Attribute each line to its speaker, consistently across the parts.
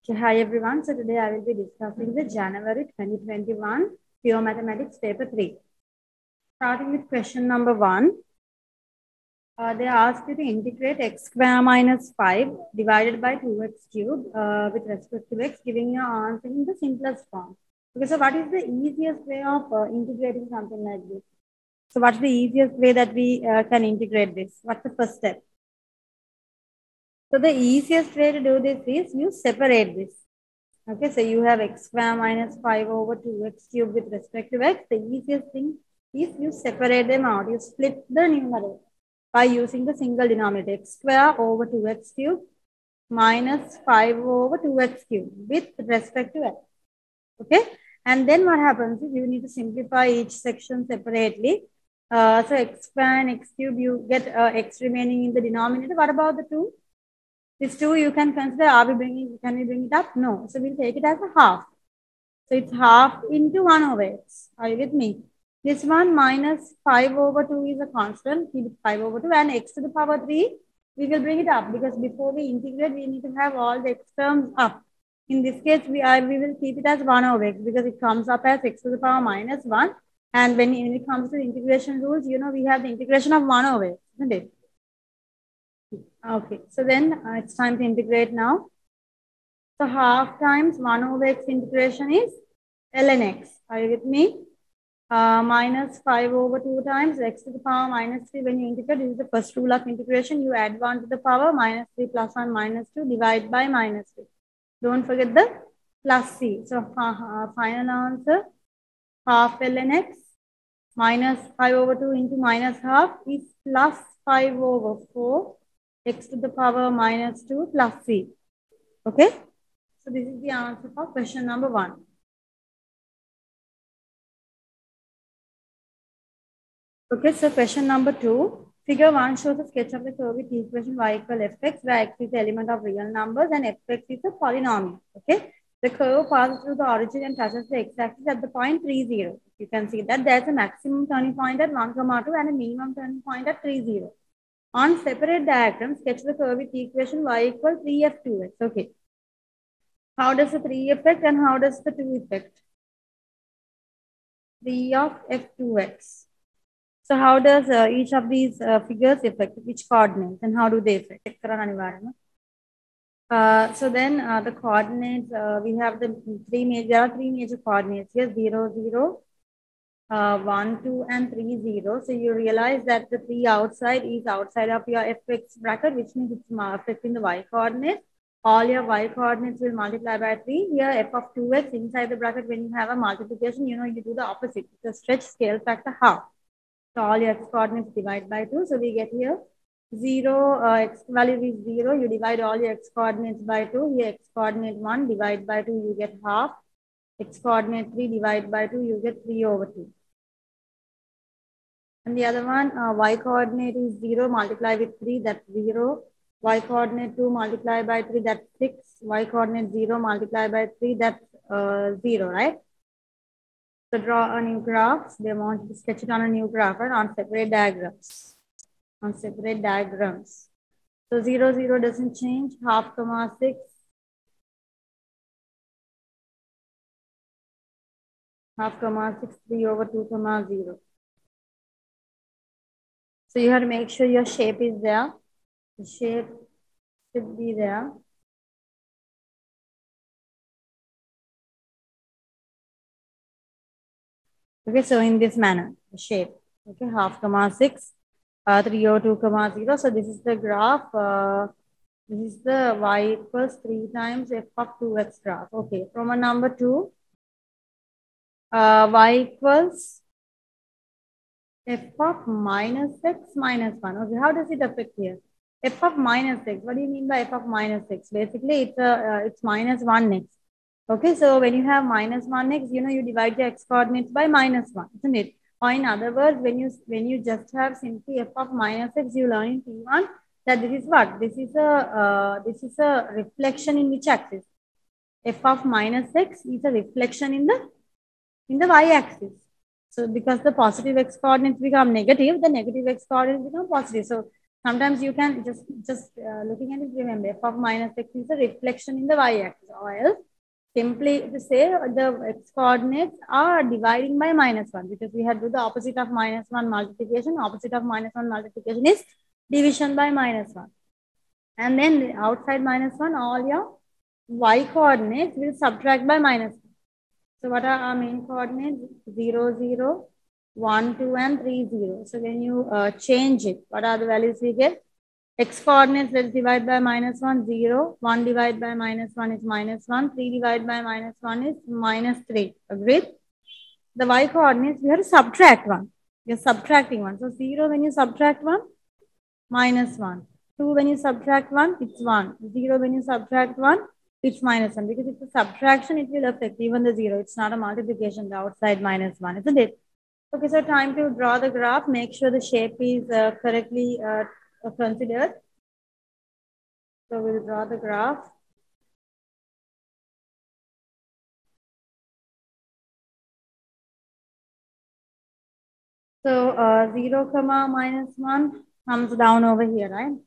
Speaker 1: Okay, hi everyone. So today I will be discussing the January 2021 Pure Mathematics paper 3. Starting with question number 1. They asked you to integrate x square minus 5 divided by 2x cube with respect to x, giving your answer in the simplest form. Okay, so what is the easiest way of integrating something like this? So what's the easiest way that we can integrate this? What's the first step? So the easiest way to do this is you separate this. Okay, so you have x square minus 5 over 2x cube with respect to x. The easiest thing is you separate them out. You split the numerator by using the single denominator, x square over 2x cube minus 5 over 2x cube with respect to x. Okay, and then what happens is you need to simplify each section separately. So x square and x cube, you get x remaining in the denominator. What about the 2? This 2 you can consider, can we bring it up? No. So we'll take it as a half. So it's half into 1 over x. Are you with me? This one minus 5 over 2 is a constant. Keep it 5 over 2 and x to the power 3. We will bring it up because before we integrate, we need to have all the x terms up. In this case, we will keep it as 1 over x because it comes up as x to the power minus 1. And when it comes to integration rules, you know, we have the integration of 1 over x, isn't it? Okay, so then it's time to integrate now. So half times 1 over x integration is ln x. Are you with me? Minus 5 over 2 times x to the power minus 3. When you integrate, this is the first rule of integration. You add 1 to the power minus 3 plus 1 minus 2 divide by minus 3. Don't forget the plus c. So final answer, half ln x minus 5 over 2 into minus half is plus 5 over 4. X to the power minus 2 plus c. Okay, so this is the answer for question number 1. Okay, so question number 2. Figure 1 shows a sketch of the curve with equation y equal fx, where x is the element of real numbers and fx is a polynomial. Okay, the curve passes through the origin and touches the x-axis at the point 3, 0. You can see that there's a maximum turning point at 1, 2 and a minimum turning point at 3, 0. On separate diagram, sketch the curve with equation y equal 3f2x. Okay. How does the 3 affect and how does the 2 affect? 3 of f2x. So how does each of these figures affect? Which coordinates and how do they affect? So then the coordinates, we have there are three major coordinates here, 0, 0. 1, 2, and 3, 0. So you realize that the 3 outside is outside of your fx bracket, which means it's affecting the y coordinate. All your y coordinates will multiply by 3. Here, f of 2x inside the bracket, when you have a multiplication, you know, you do the opposite. The stretch scale factor half. So all your x coordinates divide by 2. So we get here 0, x value is 0. You divide all your x coordinates by 2. Here, x coordinate 1 divide by 2, you get half. X coordinate 3 divide by 2, you get 3 over 2. And the other one, y coordinate is 0 multiply with 3, that's 0. Y coordinate 2 multiply by 3, that's 6. Y coordinate 0 multiply by 3, that's 0, right? So draw a new graph. They want to sketch it on a new graph, right? On separate diagrams. On separate diagrams. So 0, 0 doesn't change. Half comma 6. Half comma 6, 3 over 2 comma 0. So you have to make sure your shape is there. The shape should be there. Okay, so in this manner, the shape. Okay, half comma 6, 3 over 2 comma 0. So this is the graph. This is the y equals 3 times f of 2x graph. Okay, Roman number 2. Y equals f of minus x minus 1. Okay, how does it affect here? F of minus x. What do you mean by f of minus x? Basically, it's minus 1x. Okay, so when you have minus 1x, you know, you divide your x coordinates by minus 1, isn't it? Or in other words, when you just have simply f of minus x, you learn in P1 that this is what? This is a reflection in which axis? F of minus x is a reflection in the y-axis. So because the positive x coordinates become negative, the negative x coordinates become positive. So Sometimes you can just looking at it, remember f of minus x is a reflection in the y-axis, or else simply to say the x coordinates are dividing by -1, because we had to do the opposite of -1 multiplication. Opposite of -1 multiplication is division by -1. And then outside -1, all your y coordinates will subtract by -1. So what are our main coordinates? 0, 0, 1, 2, and 3, 0. So when you change it, what are the values we get? X coordinates, let's divide by -1, 0. 1 divided by -1 is -1. 3 divided by -1 is -3. Agreed? The y coordinates, we have to subtract 1. You're subtracting 1. So 0 when you subtract 1, -1. 2 when you subtract 1, it's 1. 0 when you subtract 1, it's -1. Because it's a subtraction, it will affect even the 0. It's not a multiplication, the outside -1, isn't it? Okay, so time to draw the graph. Make sure the shape is correctly considered. So we'll draw the graph. So 0, -1 comes down over here, right?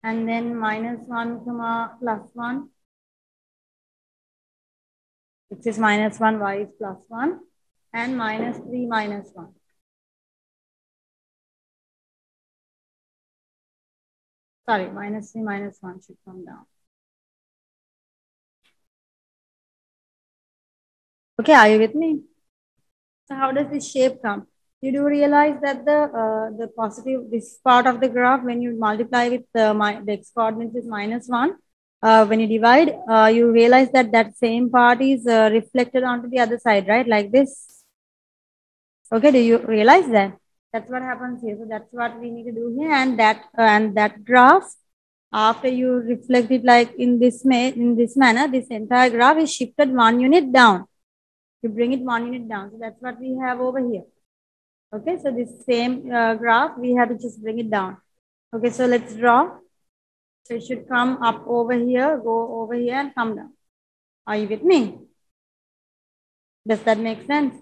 Speaker 1: And then -1, +1. X is -1, y is +1. And -3, -1. Sorry, -3, -1 should come down. Okay, are you with me? So how does this shape come? You do realize that the positive, this part of the graph, when you multiply with the x coordinates is -1, when you divide, you realize that that same part is reflected onto the other side, right? Like this. Okay, do you realize that? That's what happens here. So that's what we need to do here. And that graph, after you reflect it like in this manner, this entire graph is shifted 1 unit down. You bring it 1 unit down. So that's what we have over here. Okay, so this same graph, we have to just bring it down. Okay, so let's draw. So it should come up over here, go over here and come down. Are you with me? Does that make sense?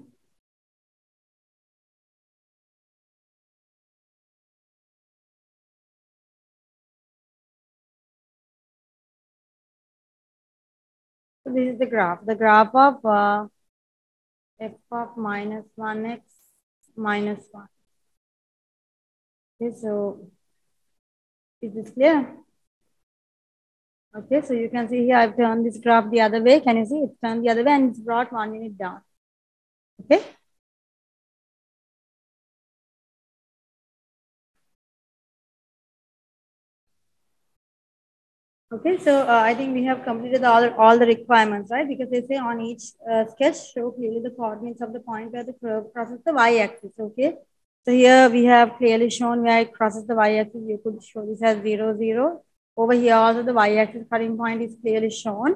Speaker 1: So this is the graph. The graph of f of -1x -1. Okay, so is this clear? Okay, so you can see here I've turned this graph the other way. Can you see? It's turned the other way and it's brought 1 unit down. Okay. Okay, so I think we have completed all the requirements, right? Because they say on each sketch, show clearly the coordinates of the point where the curve crosses the y-axis. Okay, so here we have clearly shown where it crosses the y-axis. You could show this as 0, 0. Over here also the y-axis cutting point is clearly shown.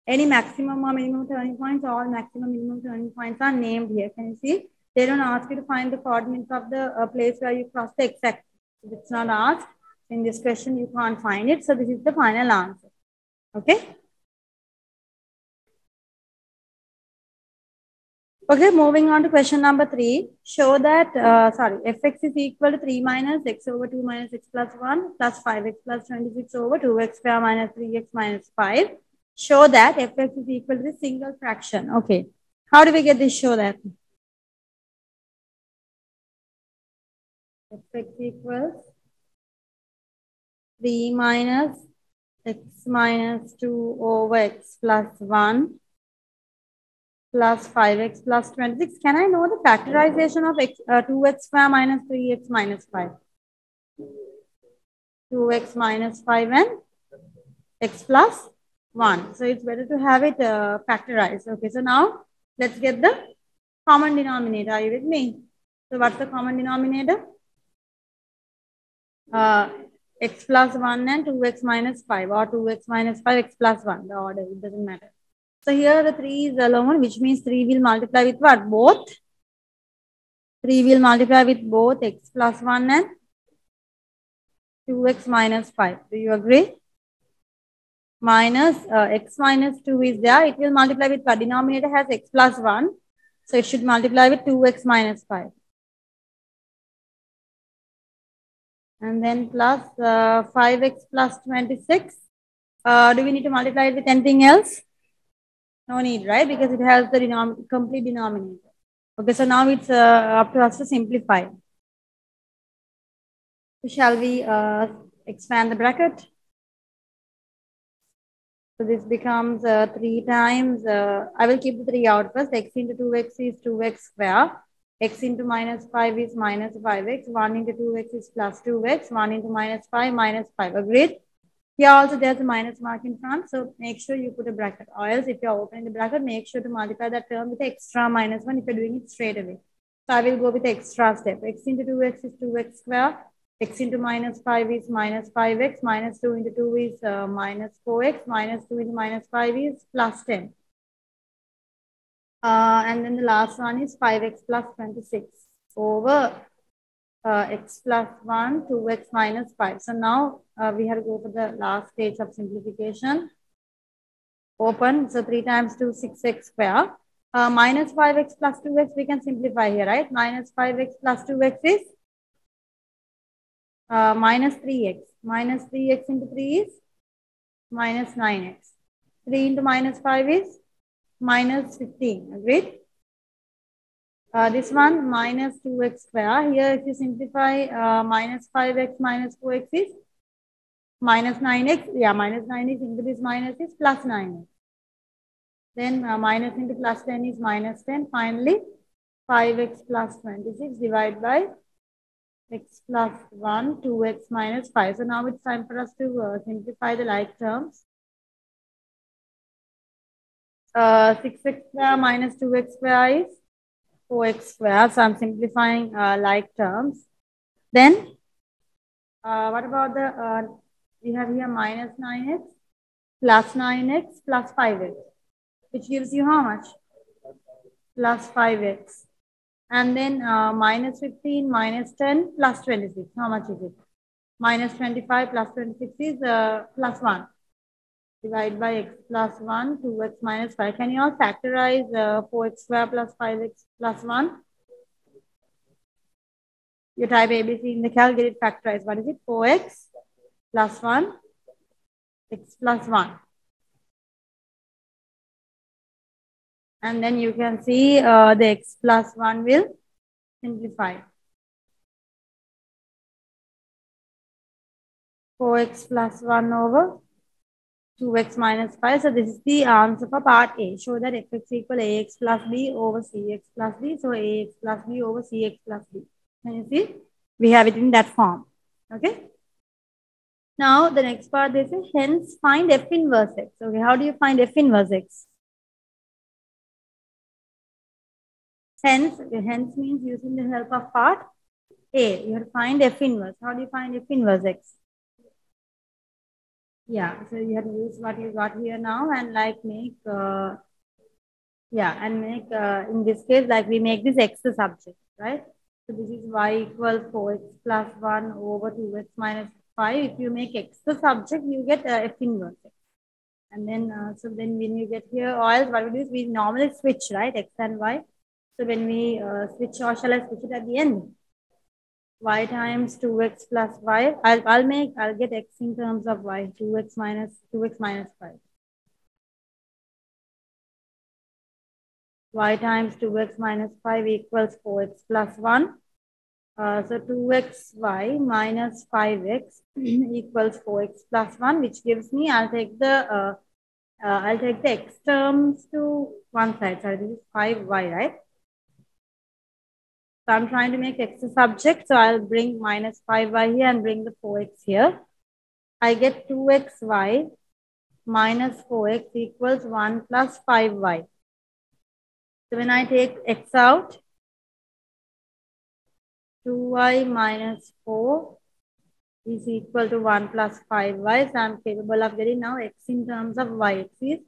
Speaker 1: Any maximum or minimum turning points, all maximum minimum turning points are named here. Can you see? They don't ask you to find the coordinates of the place where you cross the x-axis. It's not asked. In this question, you can't find it. So this is the final answer. Okay. Okay, moving on to question number 3. Show that, fx is equal to 3 minus x over 2 minus x plus 1 plus 5x plus 26 over 2x square minus 3x minus 5. Show that fx is equal to the single fraction. Okay. How do we get this? Show that. Fx equals 3 minus x minus 2 over x plus 1 plus 5x plus 26. Can I know the factorization of 2x square minus 3x minus 5? 2x minus 5 and x plus 1. So it's better to have it factorized. Okay, so now let's get the common denominator. Are you with me? So what's the common denominator? X plus 1 and 2x minus 5, or 2x minus 5, x plus 1. The order, it doesn't matter. So here the 3 is alone, which means 3 will multiply with what? Both. 3 will multiply with both x plus 1 and 2x minus 5. Do you agree? Minus x minus 2 is there. It will multiply with what? Denominator has x plus 1. So it should multiply with 2x minus 5. And then plus 5x plus 26. Do we need to multiply it with anything else? No need, right? Because it has the complete denominator. Okay, so now it's up to us to simplify. So shall we expand the bracket? So this becomes 3 times, I will keep the 3 out first. X into 2x is 2x square. X into minus 5 is minus 5x. 1 into 2x is plus 2x. 1 into minus 5 minus 5. Agreed? Here also there's a minus mark in front. So make sure you put a bracket. Or else if you're opening the bracket, make sure to multiply that term with extra minus 1 if you're doing it straight away. So I will go with the extra step. X into 2x is 2x square. X into minus 5 is minus 5x. Minus 2 into 2 is minus 4x. Minus 2 into minus 5 is plus 10. And then the last one is 5x plus 26 over x plus 1, 2x minus 5. So now we have to go for the last stage of simplification. Open. So 3 times 2, 6x square. Minus 5x plus 2x, we can simplify here, right? Minus 5x plus 2x is minus 3x. Minus 3x into 3 is minus 9x. 3 into minus 5 is minus 15. Agreed? This one minus 2x square. Here if you simplify minus 5x minus 4x is minus 9x. Yeah, minus 9x into this minus is plus 9x. Then minus into plus 10 is minus 10. Finally, 5x plus 26 divided by x plus 1, 2x minus 5. So now it's time for us to simplify the like terms. 6x square minus 2x square is 4x square. So I'm simplifying like terms. Then what about the, we have here minus 9x plus 9x plus 5x, which gives you how much? Plus 5x. And then minus 15 minus 10 plus 26. How much is it? Minus 25 plus 26 is plus 1. Divide by x plus 1, 2x minus 5. Can you all factorize 4x square plus 5x plus 1? You type ABC in the calc, get it factorized. What is it? 4x plus 1, x plus 1. And then you can see the x plus 1 will simplify. 4x plus 1 over 2x minus 5. So this is the answer for part A. Show that fx equal ax plus b over cx plus b. So ax plus b over cx plus b. Can you see? We have it in that form. Okay. Now the next part they say hence find f inverse x. Okay. How do you find f inverse x? Hence means using the help of part A. You have to find f inverse. How do you find f inverse x? Yeah, so you have to use what you got here now and like make, in this case, like we make this x the subject, right? So this is y equals 4x plus 1 over 2x minus 5. If you make x the subject, you get f inverse x. And then, so then when you get here, or else what we do is we normally switch, right? X and y. So when we switch, or shall I switch it at the end? Y times 2x plus y. I'll get x in terms of y. 2x minus 5. Y times 2x minus 5 equals 4x plus 1. So 2xy minus 5x equals 4x plus 1, which gives me, I'll take the x terms to one side. Sorry, this is 5y, right? So I'm trying to make x a subject. So I'll bring minus 5y here and bring the 4x here. I get 2xy minus 4x equals 1 plus 5y. So when I take x out, 2y minus 4 is equal to 1 plus 5y. So I'm capable of getting now x in terms of y. X is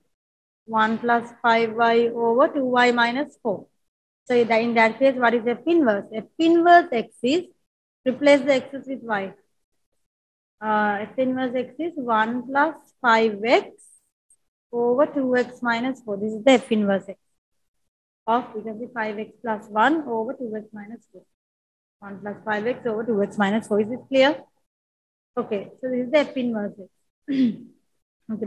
Speaker 1: 1 plus 5y over 2y minus 4. So in that case, what is f inverse? F inverse x is, replace the x's with y. F inverse x is 1 plus 5x over 2x minus 4. This is the f inverse x of, you can see 5x plus 1 over 2x minus 4. 1 plus 5x over 2x minus 4. Is it clear? Okay, so this is the F inverse X. Okay,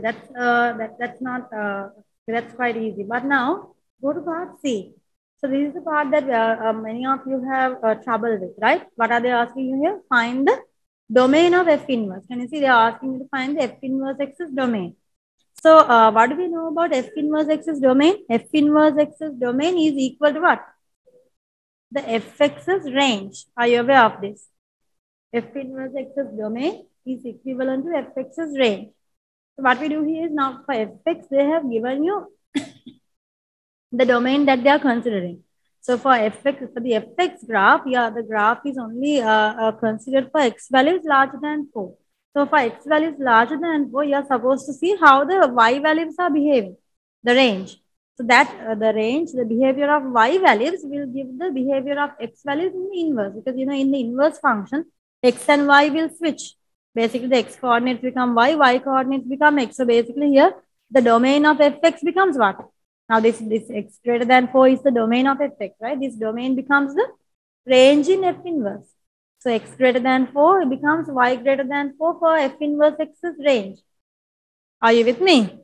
Speaker 1: that's quite easy. But now go to part C. So this is the part that many of you have trouble with, right? What are they asking you here? Find the domain of F inverse. Can you see they are asking you to find the F inverse X's domain? So what do we know about F inverse X's domain? F inverse X's domain is equal to what? The Fx's range. Are you aware of this? F inverse X's domain is equivalent to Fx's range. So what we do here is now for Fx, they have given you the domain that they are considering. So for Fx, for the Fx graph, yeah, the graph is only considered for X values larger than 4. So for X values larger than 4, you are supposed to see how the Y values are behaving, the range. So that the range, the behavior of Y values will give the behavior of X values in the inverse. Because, you know, in the inverse function, X and Y will switch. Basically, the X coordinates become Y, Y coordinates become X. So basically here, the domain of Fx becomes what? Now this X greater than 4 is the domain of Fx, right? This domain becomes the range in F inverse. So X greater than 4 becomes Y greater than 4 for F inverse X's range. Are you with me?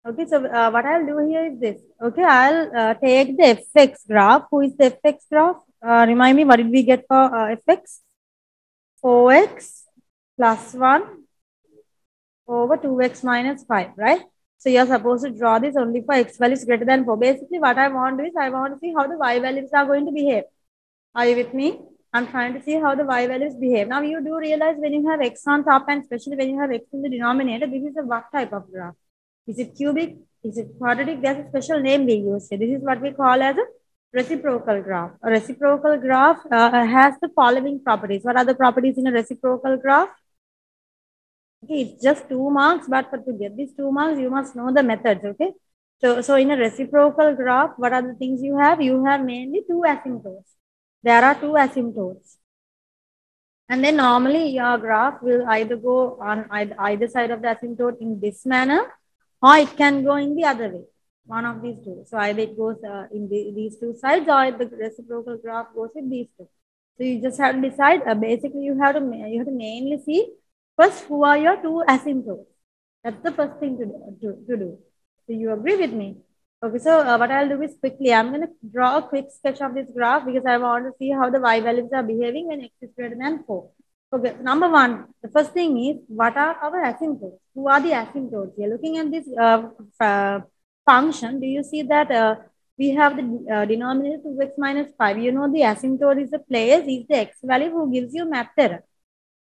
Speaker 1: Okay, so what I'll do here is this. Okay, I'll take the Fx graph. Who is the Fx graph? Remind me, what did we get for Fx? 4x plus 1 over 2x minus 5, right? So you're supposed to draw this only for X values greater than 4. Basically, what I want is I want to see how the Y values are going to behave. Are you with me? I'm trying to see how the Y values behave. Now, you do realize when you have X on top and especially when you have X in the denominator, this is a what type of graph? Is it cubic? Is it quadratic? There's a special name we use here. This is what we call as a reciprocal graph. A reciprocal graph has the following properties. What are the properties in a reciprocal graph? Okay, it's just 2 marks, but to get these 2 marks, you must know the methods, okay? So in a reciprocal graph, what are the things you have? You have mainly 2 asymptotes. There are 2 asymptotes. And then normally your graph will either go on either side of the asymptote in this manner, or it can go in the other way, one of these two. So either it goes in these 2 sides, or the reciprocal graph goes with these 2. So you just have to decide, basically you have to mainly see first, who are your 2 asymptotes? That's the first thing to do. So you agree with me? Okay, so what I'll do is quickly, I'm going to draw a quick sketch of this graph because I want to see how the Y values are behaving when X is greater than 4. Okay, number 1, the first thing is, what are our asymptotes? Who are the asymptotes? You're looking at this function. Do you see that we have the denominator 2x minus 5? You know the asymptote is the place, is the X value who gives you math error.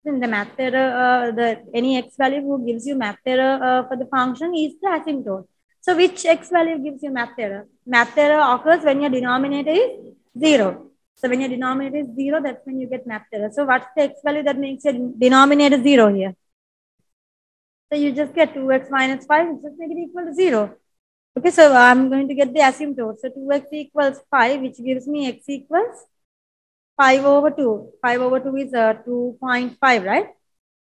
Speaker 1: In the math error, any X value who gives you math error for the function is the asymptote. So which X value gives you math error? Math error occurs when your denominator is 0. So when your denominator is 0, that's when you get math error. So what's the X value that makes your denominator 0 here? So you just get 2x minus 5, just make it equal to 0. Okay, so I'm going to get the asymptote. So 2x equals 5, which gives me X equals 5 over 2. 5 over 2 is 2.5, right?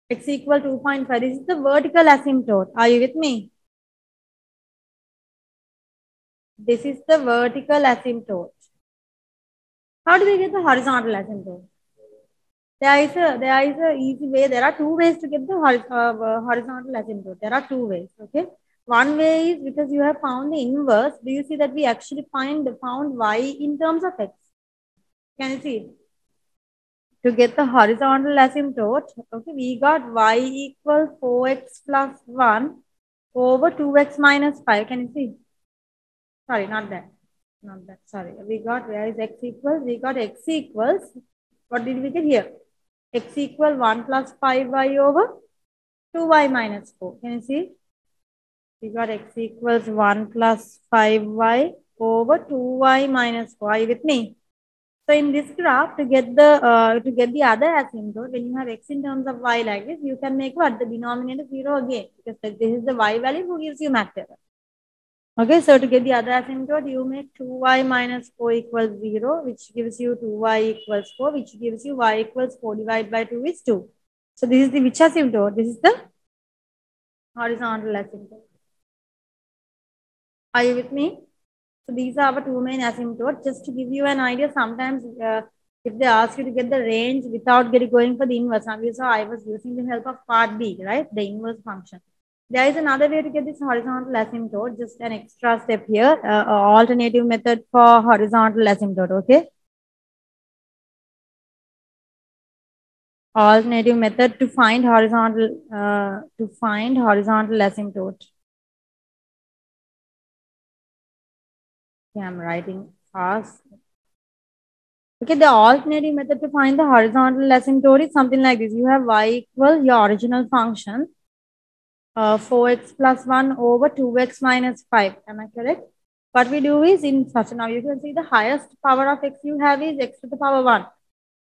Speaker 1: X equal 2.5. This is the vertical asymptote. Are you with me? This is the vertical asymptote. How do we get the horizontal asymptote? There is a easy way. There are 2 ways to get the horizontal asymptote. There are 2 ways. Okay. One way is because you have found the inverse. Do you see that we actually found Y in terms of X? Can you see? To get the horizontal asymptote, okay, we got Y equals 4x plus 1 over 2x minus 5. Can you see? Sorry, not that. Not that. Sorry. We got, where is X equals? We got X equals, what did we get here? X equal 1 plus 5y over 2y minus 4. Can you see? We got X equals 1 plus 5y over 2y minus 4. Are you with me? So in this graph, to get the other asymptote, when you have X in terms of Y like this, you can make what? The denominator 0 again, because this is the Y value who gives you math error. Okay, so to get the other asymptote, you make 2y minus 4 equals 0, which gives you 2y equals 4, which gives you y equals 4 divided by 2 is 2. So this is the which asymptote? This is the horizontal asymptote. Are you with me? So these are our 2 main asymptotes. Just to give you an idea, sometimes If they ask you to get the range without going for the inverse, now you saw I was using the help of part B, right? The inverse function. There is another way to get this horizontal asymptote, just an extra step here, alternative method for horizontal asymptote, okay? Alternative method to find horizontal asymptote. Okay, I'm writing fast. Okay, the alternative method to find the horizontal asymptote is something like this. You have y equal your original function, 4x plus 1 over 2x minus 5. Am I correct? What we do is in such, now you can see the highest power of x you have is x to the power 1.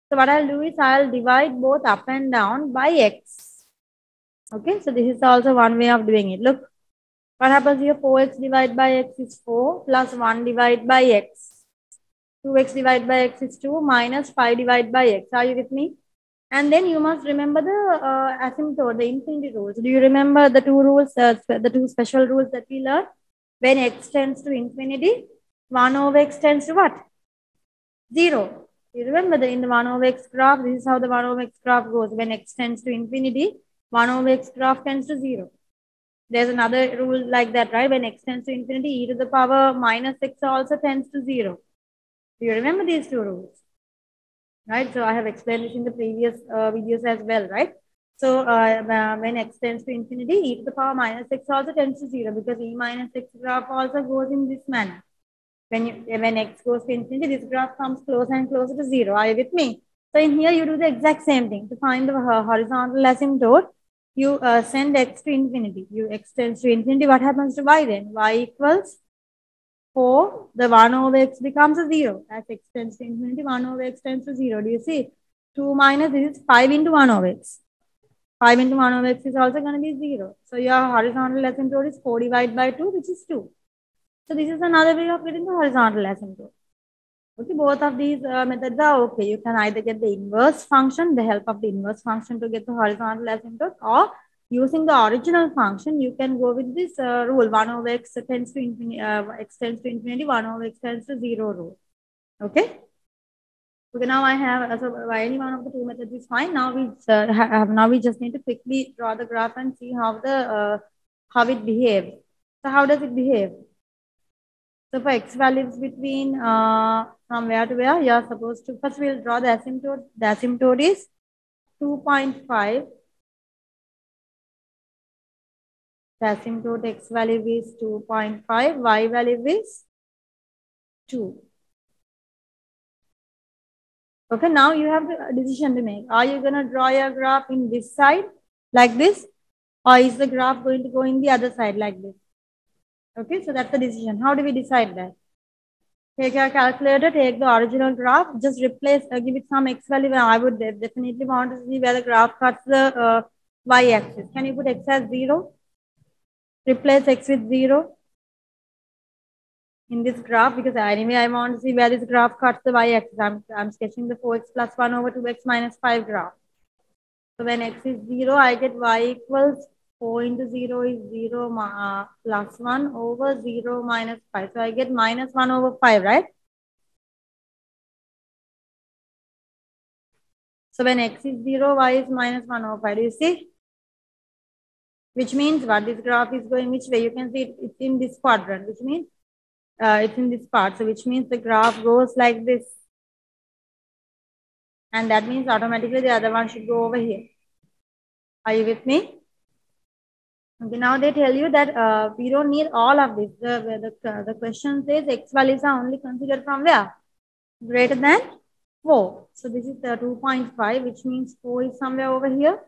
Speaker 1: So what I'll do is I'll divide both up and down by x. Okay, so this is also one way of doing it. Look, what happens here? 4x divided by x is 4 plus 1 divided by x. 2x divided by x is 2 minus 5 divided by x. Are you with me? And then you must remember the asymptote, the infinity rules. Do you remember the two rules, the two special rules that we learned? When x tends to infinity, 1 over x tends to what? 0. You remember that in the 1 over x graph, this is how the 1 over x graph goes. When x tends to infinity, 1 over x graph tends to 0. There's another rule like that, right? When x tends to infinity, e to the power minus x also tends to 0. Do you remember these two rules? Right? So I have explained this in the previous videos as well, right? So when x tends to infinity, e to the power minus x also tends to 0 because e minus x graph also goes in this manner. When x goes to infinity, this graph comes closer and closer to 0. Are you with me? So in here, you do the exact same thing. To find the horizontal asymptote, you send x to infinity. X tends to infinity. What happens to y then? Y equals 4. The 1 over x becomes a 0. As x tends to infinity, 1 over x tends to 0. Do you see? 2 minus this is 5 into 1 over x. 5 into 1 over x is also going to be 0. So your horizontal asymptote is 4 divided by 2, which is 2. So this is another way of getting the horizontal asymptote. Okay, both of these methods are okay. You can either get the inverse function, the help of the inverse function to get the horizontal asymptote, or using the original function, you can go with this rule, 1 over x tends to infinity, 1 over x tends to 0 rule. Okay. Okay, now I have, so by any one of the two methods is fine. Now we just need to quickly draw the graph and see how it behaves. So how does it behave? So for x values between from where to where, you are supposed to, first we'll draw the asymptote. The asymptote is 2.5. The asymptote x value is 2.5, y value is 2. Okay, now you have a decision to make. Are you going to draw your graph in this side like this? Or is the graph going to go in the other side like this? Okay, so that's the decision. How do we decide that? Take your calculator, take the original graph, just replace, give it some x value. I would definitely want to see where the graph cuts the y-axis. Can you put x as 0? Replace x with 0 in this graph, because anyway I want to see where this graph cuts the y-axis. I'm sketching the 4x plus 1 over 2x minus 5 graph. So when x is 0, I get y equals 4 into 0 is 0 plus 1 over 0 minus 5. So I get minus 1 over 5, right? So when x is 0, y is minus 1 over 5. Do you see? Which means what? This graph is going which way? You can see it's in this quadrant, which means it's in this part. So which means the graph goes like this. And that means automatically the other one should go over here. Are you with me? Okay, now they tell you that we don't need all of this. The question says x values are only considered from where? Greater than 4. So this is the 2.5, which means 4 is somewhere over here.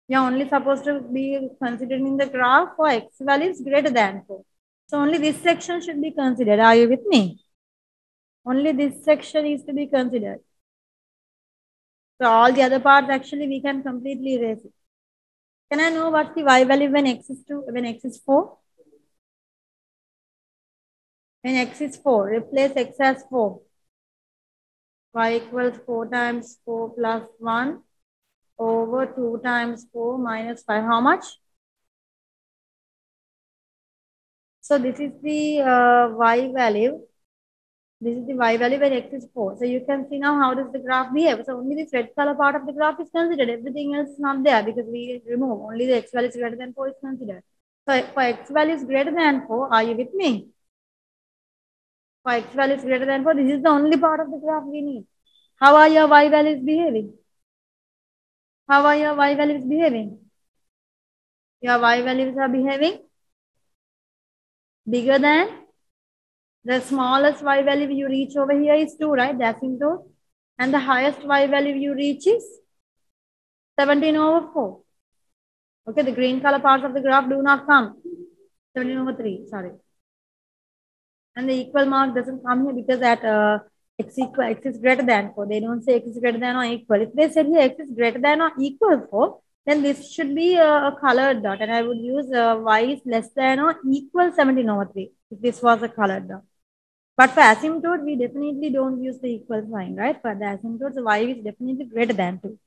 Speaker 1: You are only supposed to be considering the graph for x values greater than 4. So only this section should be considered. Are you with me? Only this section is to be considered. So all the other parts actually we can completely erase it. Can I know what's the y value when x is 2, when x is 4? When x is 4, replace x as 4. Y equals 4 times 4 plus 1 over 2 times 4 minus 5. How much? So this is the y value This is the y value when x is 4. So you can see now how does the graph behave. So only this red color part of the graph is considered. Everything else is not there because we remove. Only the x value is greater than 4 is considered. So for x value is greater than 4, are you with me? For x value is greater than 4, this is the only part of the graph we need. How are your y values behaving? How are your y values behaving? Your y values are behaving bigger than the smallest y value you reach over here is 2, right? The asymptote. And the highest y value you reach is 17 over 4. Okay, the green color parts of the graph do not come. 17 over 3, sorry. And the equal mark doesn't come here because at x is greater than 4. They don't say x is greater than or equal. If they said here x is greater than or equal 4, then this should be a colored dot. And I would use y is less than or equal 17 over 3 if this was a colored dot. But for asymptote, we definitely don't use the equal sign, right? For the asymptote, the y is definitely greater than 2.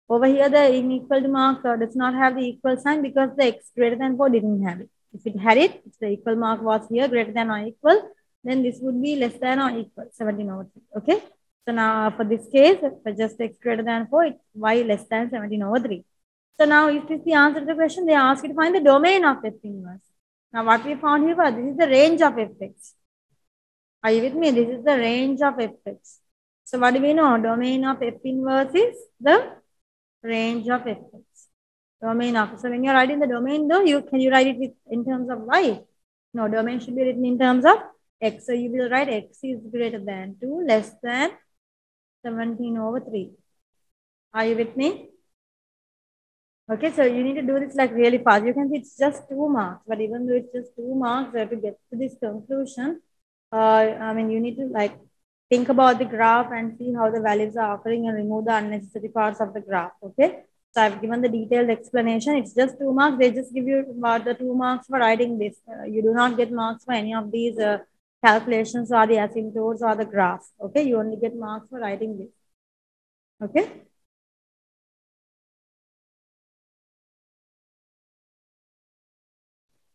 Speaker 1: Over here, the unequal mark does not have the equal sign because the x greater than 4 didn't have it. If it had it, if the equal mark was here greater than or equal, then this would be less than or equal 17 over 3. Okay. So now for this case, for just x greater than 4, it's y less than 17 over 3. So now if this is the answer to the question, they ask you to find the domain of f inverse. Now what we found here was this is the range of fx. Are you with me? This is the range of fx. So what do we know? Domain of f inverse is the range of fx. Domain of. So when you're writing the domain though, can you write it in terms of y? No, domain should be written in terms of x. So you will write x is greater than 2, less than 17 over 3. Are you with me? Okay, so you need to do this like really fast. You can see it's just 2 marks, but even though it's just 2 marks, to get to this conclusion, I mean, you need to like think about the graph and see how the values are occurring and remove the unnecessary parts of the graph. Okay. So I've given the detailed explanation. It's just 2 marks. They just give you about the 2 marks for writing this. You do not get marks for any of these calculations or the asymptotes or the graphs. Okay. You only get marks for writing this. Okay.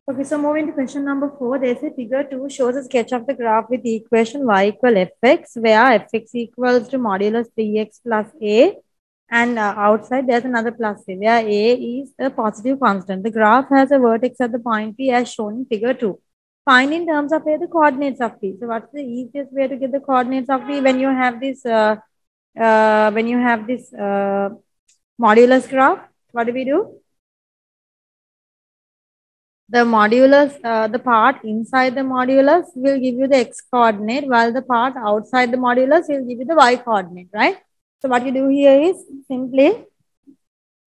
Speaker 1: Okay, so moving to question number 4, there's a figure 2 shows a sketch of the graph with the equation y equal fx, where fx equals to modulus 3x plus a, and outside there's another plus a, where a is a positive constant. The graph has a vertex at the point P as shown in figure 2. Find in terms of a the coordinates of P. So what's the easiest way to get the coordinates of P when you have this modulus graph? What do we do? The modulus, the part inside the modulus will give you the x coordinate, while the part outside the modulus will give you the y coordinate, right? So what you do here is simply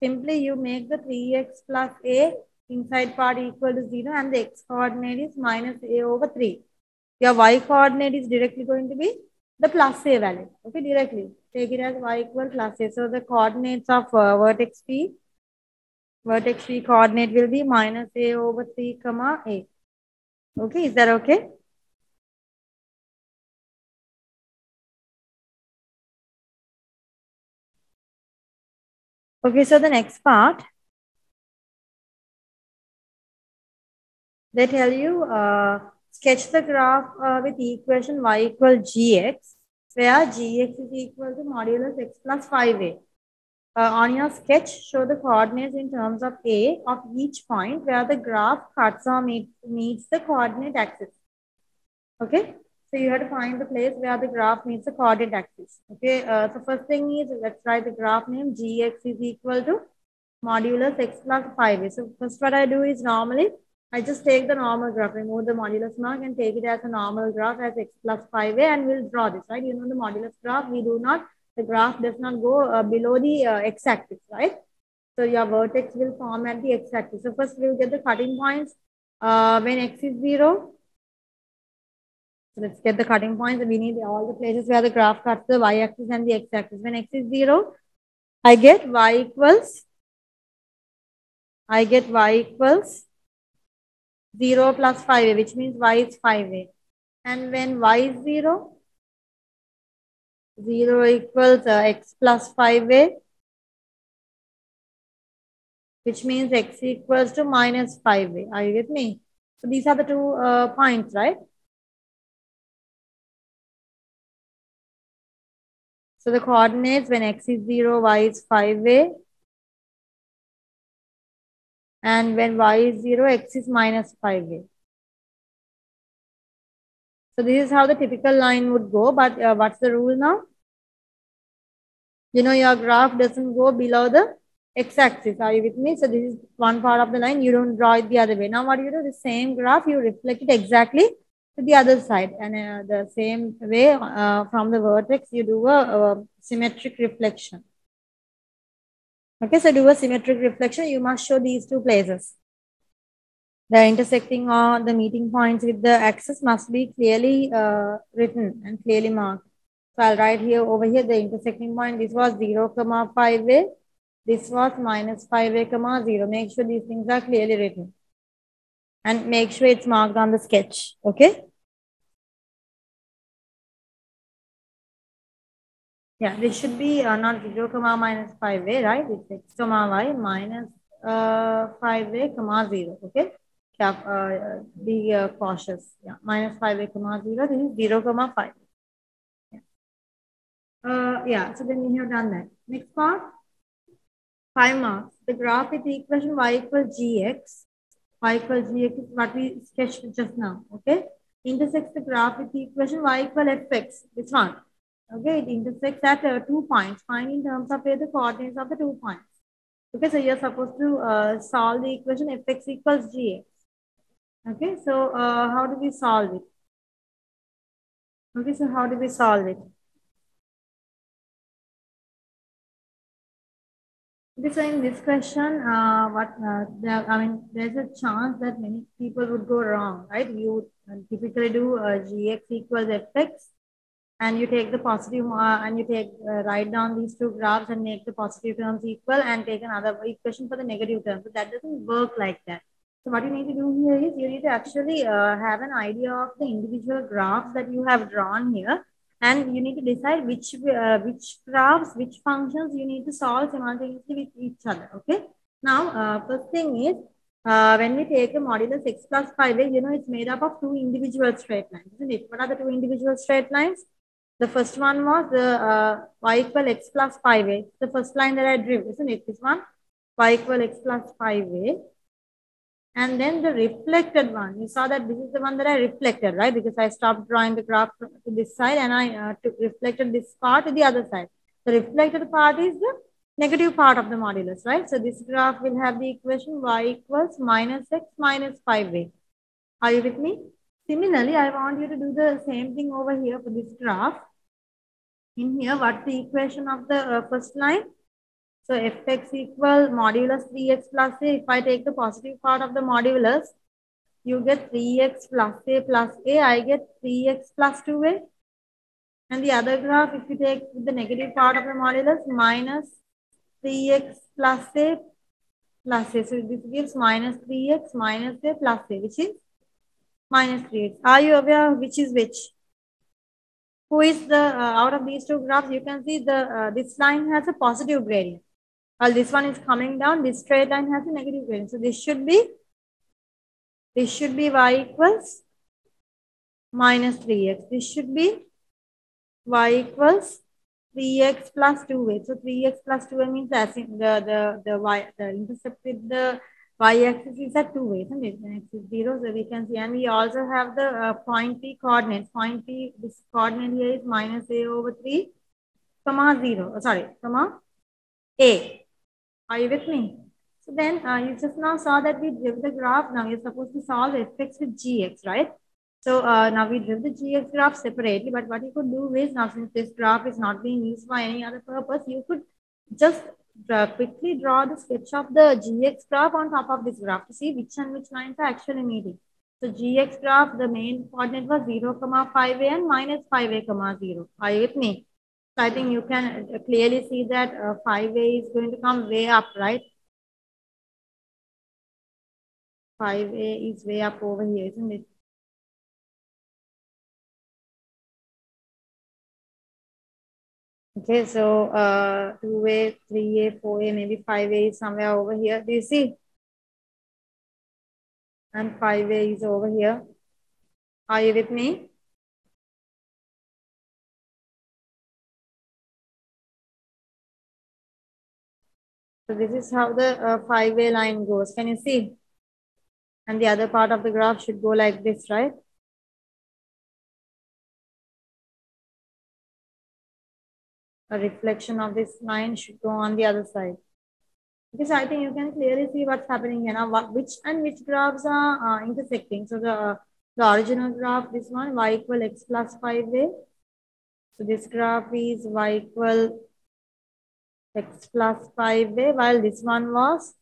Speaker 1: you make the 3x plus a inside part equal to 0 and the x coordinate is minus a over 3. Your y coordinate is directly going to be the plus a value. Okay, directly. Take it as y equal plus a. So the coordinates of vertex P coordinate will be minus a over 3 comma a. Okay, is that okay? Okay, so the next part, they tell you sketch the graph with equation y equal gx, where gx is equal to modulus x plus 5a. On your sketch, show the coordinates in terms of a of each point where the graph cuts or meets the coordinate axis. Okay, so you have to find the place where the graph meets the coordinate axis. Okay, so first thing is, let's write the graph name. Gx is equal to modulus x plus 5a. So first what I do is normally, I just take the normal graph, remove the modulus mark and take it as a normal graph as x plus 5a and we'll draw this, right? You know the modulus graph, the graph does not go below the x-axis, right? So your vertex will form at the x-axis. So first we'll get the cutting points when x is 0. So let's get the cutting points. We need all the places where the graph cuts the y-axis and the x-axis. When x is 0, I get y equals 0 plus 5a, which means y is 5a. And when y is 0, 0 equals x plus 5a, which means x equals to minus 5a. Are you with me? So these are the two points, right? So the coordinates when x is 0, y is 5a. And when y is 0, x is minus 5a. So this is how the typical line would go. But what's the rule now? You know, your graph doesn't go below the x-axis. Are you with me? So this is one part of the line. You don't draw it the other way. Now what do you do? The same graph, you reflect it exactly to the other side. And the same way from the vertex, you do a symmetric reflection. Okay, so do a symmetric reflection. You must show these two places. The intersecting or the meeting points with the axis must be clearly written and clearly marked. So I'll write here over here the intersecting point. This was 0, 5a. This was minus 5a, 0. Make sure these things are clearly written. And make sure it's marked on the sketch. Okay? Yeah, this should be not 0, minus 5a, right? It's x, y minus 5a, 0. Okay? Be cautious. Yeah, minus 5a, 0. This is 0, 5. Yeah, so then we have done that. Next part, 5 marks. The graph with the equation y equals gx. Y equals gx is what we sketched just now. Okay, intersects the graph with the equation y equals fx. This one. Okay, it intersects at 2 points. Find in terms of where the coordinates of the 2 points. Okay, so you're supposed to solve the equation fx equals gx. Okay, so how do we solve it? Okay, so how do we solve it? Okay, so in this question, there's a chance that many people would go wrong, right? You typically do gx equals fx, and you take the positive and you take write down these two graphs and make the positive terms equal and take another equation for the negative terms. So that doesn't work like that. So what you need to do here is you need to actually have an idea of the individual graphs that you have drawn here, and you need to decide which graphs, which functions you need to solve simultaneously with each other. Okay. Now, first thing is when we take a modulus x plus 5a, you know it's made up of two individual straight lines, isn't it? What are the two individual straight lines? The first one was the y equal x plus 5a. The first line that I drew, isn't it? This one, y equal x plus 5a. And then the reflected one, you saw that this is the one that I reflected, right? Because I stopped drawing the graph to this side and I reflected this part to the other side. The reflected part is the negative part of the modulus, right? So this graph will have the equation y equals minus x minus 5a. Are you with me? Similarly, I want you to do the same thing over here for this graph. In here, what's the equation of the first line? So fx equal modulus 3x plus a. If I take the positive part of the modulus, you get 3x plus a. I get 3x plus 2a. And the other graph, if you take the negative part of the modulus, minus 3x plus a plus a. So this gives minus 3x minus a plus a, which is minus 3x. Are you aware of which is which? Who is the, out of these two graphs, you can see the this line has a positive gradient. While this one is coming down, this straight line has a negative gradient. So this should be y equals minus 3x. This should be y equals 3x plus 2a. So 3x plus 2a means the intercept with the y-axis is at 2a, isn't it? The x is 0, so we can see. And we also have the point P coordinates. Point P, this coordinate here is minus a over 3, comma 0. Comma a. Are you with me? So then you just now saw that we drew the graph. Now you're supposed to solve fx with gx, right? So now we drew the gx graph separately. But what you could do is, now since this graph is not being used for any other purpose, you could just quickly draw the sketch of the gx graph on top of this graph to see which and which lines are actually meeting. So gx graph, the main coordinate was 0, 5a and minus 5a, 0. Are you with me? So I think you can clearly see that 5a is going to come way up, right? 5a is way up over here, isn't it? Okay, so 2a, 3a, 4a, maybe 5a is somewhere over here. Do you see? And 5a is over here. Are you with me? So this is how the 5-way line goes. Can you see? And the other part of the graph should go like this, right? A reflection of this line should go on the other side. Because I think you can clearly see what's happening here now. Which graphs are intersecting? So the original graph, this one, y equal x plus 5-way. So this graph is y equal x plus 5-way, while this one was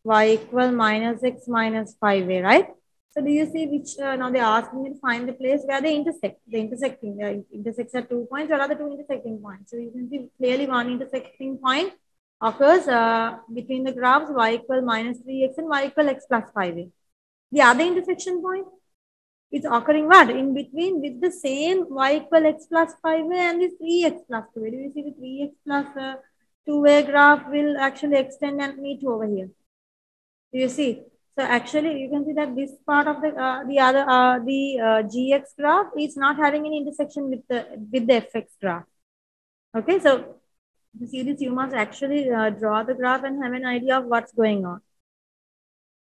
Speaker 1: y equal minus x minus 5-way, right? So do you see which, now they're asking me to find the place where they intersect. The intersects at 2 points. What are the two intersecting points? So you can see clearly one intersecting point occurs between the graphs y equal minus 3x and y equal x plus 5-way. The other intersection point is occurring what? In between with the same y equal x plus 5-way and this 3x plus 2-way. Do you see the 3x plus 2-way graph will actually extend and meet over here? Do you see? So actually, you can see that this part of the gx graph is not having any intersection with the fx graph. Okay, so to see this, you must actually draw the graph and have an idea of what's going on.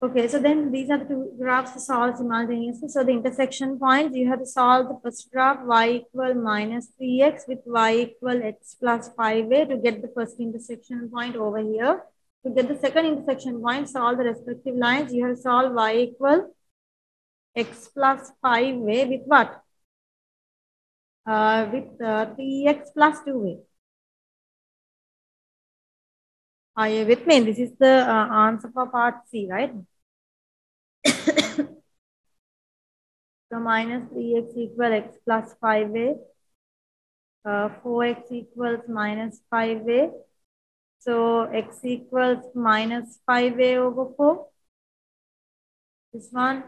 Speaker 1: Okay, so then these are the two graphs to solve simultaneously. So the intersection points, you have to solve the first graph y equal minus 3x with y equal x plus 5-way to get the first intersection point over here. To get the second intersection point, solve the respective lines. You have to solve y equal x plus 5-way with what? With 3x plus 2-way. Are you with me? This is the answer for part C, right? So minus 3x equal x plus 5-way. 4x equals minus 5-way. So x equals minus 5-way over 4. This one,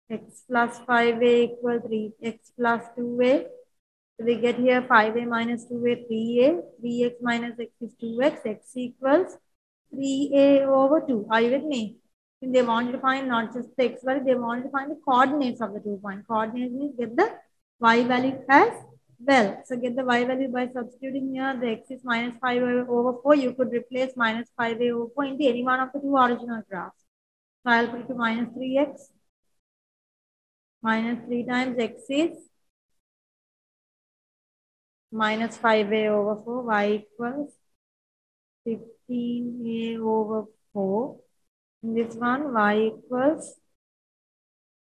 Speaker 1: x plus 5-way equals 3x plus 2-way. So we get here 5-way minus 2-way, 3a. 3x minus x is 2x. X equals 3a over 2. Are you with me? They want you to find not just the x value, they want you to find the coordinates of the 2 point. Coordinates means get the y value as well. So get the y value by substituting here. The x is minus 5 over 4. You could replace minus 5 over 4 into any one of the two original graphs. So I'll put it to minus 3x. Minus 3 times x is minus 5a over 4. Y equals 15a over 4. In this one, y equals,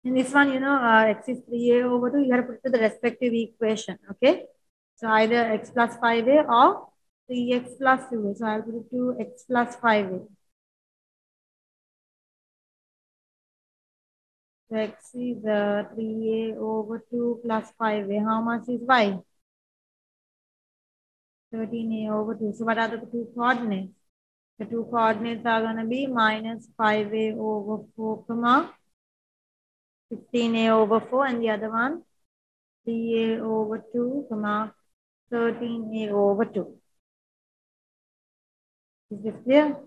Speaker 1: in this one, you know, x is 3a over 2. You have to put to the respective equation, okay? So either x plus 5a or 3x plus 2a. So I'll put it to x plus 5a. So x is 3a over 2 plus 5a. How much is y? 13a over 2. So what are the two coordinates? The two coordinates are going to be minus 5a over 4, 15a over 4, and the other one 3a over 2, 13a over 2. Is this clear?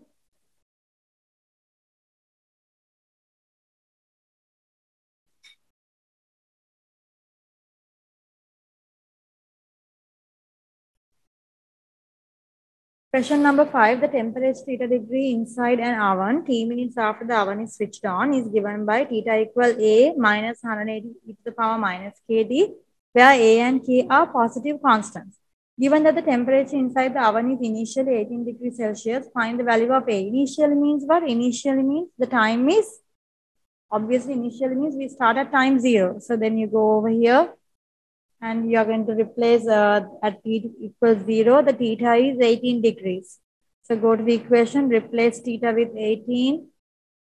Speaker 1: Question number 5, the temperature theta degree inside an oven, t minutes after the oven is switched on, is given by theta equal a minus 180 e to the power minus kd, where a and k are positive constants. Given that the temperature inside the oven is initially 18 degrees Celsius, find the value of a. Initially means what? Initially means the time is, obviously initially means we start at time 0. So then you go over here, and you are going to replace at t equals 0, the theta is 18 degrees. So go to the equation, replace theta with 18,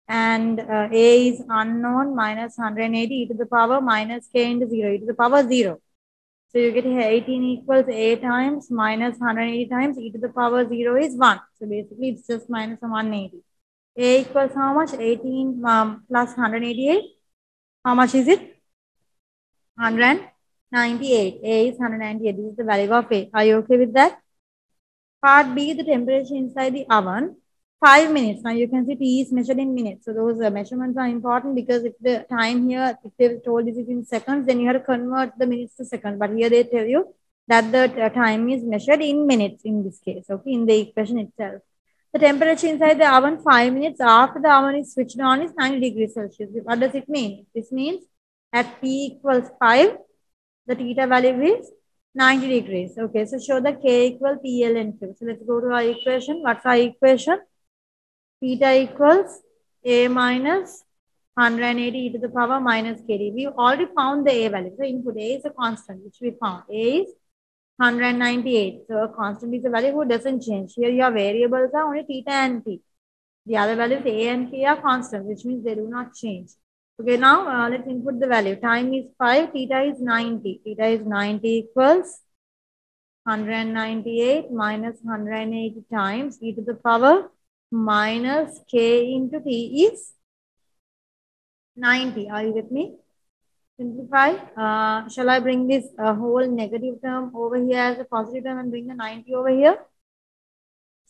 Speaker 1: and a is unknown, minus 180 e to the power minus k into 0, e to the power 0. So you get here 18 equals a times minus 180 times e to the power 0 is 1. So basically it's just minus 180. A equals how much? 18 plus 188. How much is it? 198. A is 198. This is the value of A. Are you okay with that? Part B, the temperature inside the oven, 5 minutes. Now you can see T is measured in minutes. So those measurements are important because if the time here, if they've told this is in seconds, then you have to convert the minutes to seconds. But here they tell you that the time is measured in minutes in this case, okay, in the equation itself. The temperature inside the oven 5 minutes after the oven is switched on is 90 degrees Celsius. What does it mean? This means at T equals 5, the theta value is 90 degrees. Okay, so show the K equal PL and Q. So let's go to our equation. What's our equation? Theta equals A minus 180 e to the power minus KD. We already found the A value. So input A is a constant, which we found. A is 198. So a constant is a value who doesn't change. Here your variables are only theta and T. The other values A and K are constant, which means they do not change. Okay, now let's input the value. Time is 5, theta is 90. Theta is 90 equals 198 minus 180 times e to the power minus K into T is 90. Are you with me? Simplify. Shall I bring this whole negative term over here as a positive term and bring the 90 over here?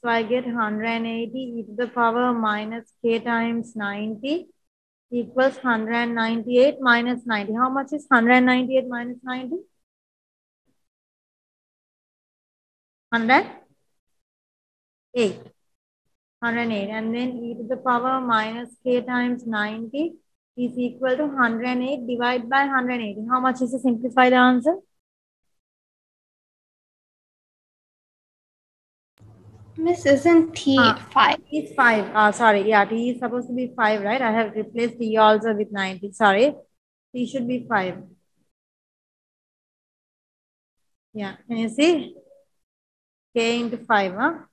Speaker 1: So I get 180 e to the power minus K times 90 equals 198 minus 90. How much is 198 minus 90? 108. 108. And then e to the power minus K times 90 is equal to 108 divided by 180. How much is the simplified answer?
Speaker 2: Miss, isn't T 5?
Speaker 1: T is 5. Sorry. Yeah, T is supposed to be 5, right? I have replaced T also with 90. Sorry. T should be 5. Yeah. Can you see? K into 5, huh?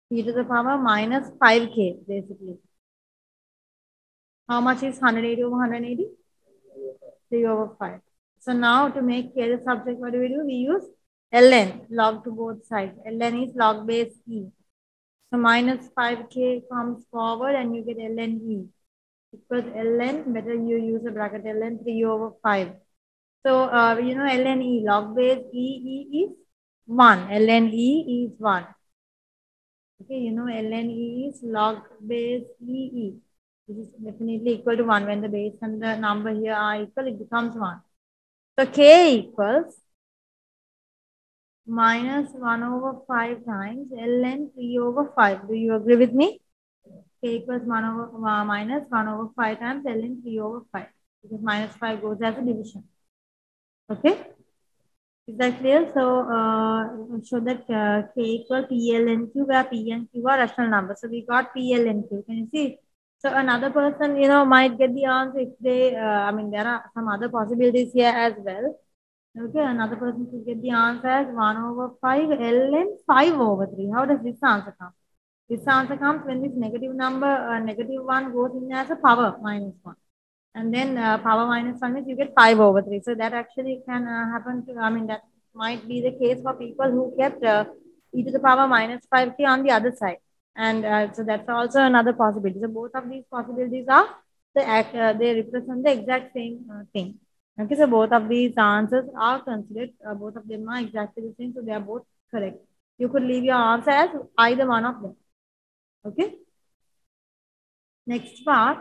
Speaker 1: E to the power minus 5K, basically. How much is 180 over 180? 3 over 5. So now to make K the subject, what do? We use ln, log to both sides. Ln is log base E. So minus 5K comes forward and you get ln E. Because ln, better you use a bracket ln 3 over 5. So, you know, ln E, log base E is 1. ln E is 1. Okay, you know, ln E is log base EE. This is definitely equal to 1. When the base and the number here are equal, it becomes 1. So K equals minus 1 over 5 times ln 3 over 5. Do you agree with me? K equals minus 1 over 5 times ln 3 over 5. Because minus 5 goes as a division. Okay? Is that clear? So, show that K equal PL and Q, where P and Q are rational numbers. So, we got PL and Q. Can you see? So, another person, you know, might get the answer if they, I mean, there are some other possibilities here as well. Okay, another person could get the answer as 1 over 5 ln 5 over 3. How does this answer come? This answer comes when this negative number, negative 1 goes in as a power minus 1. And then power minus 1 means you get 5 over 3. So that actually can happen to, I mean, that might be the case for people who kept e to the power minus 5k on the other side. And so that's also another possibility. So both of these possibilities are, they represent the exact same thing. Okay, so both of these answers are considered, both of them are exactly the same. So they are both correct. You could leave your answer as either one of them. Okay. Next part.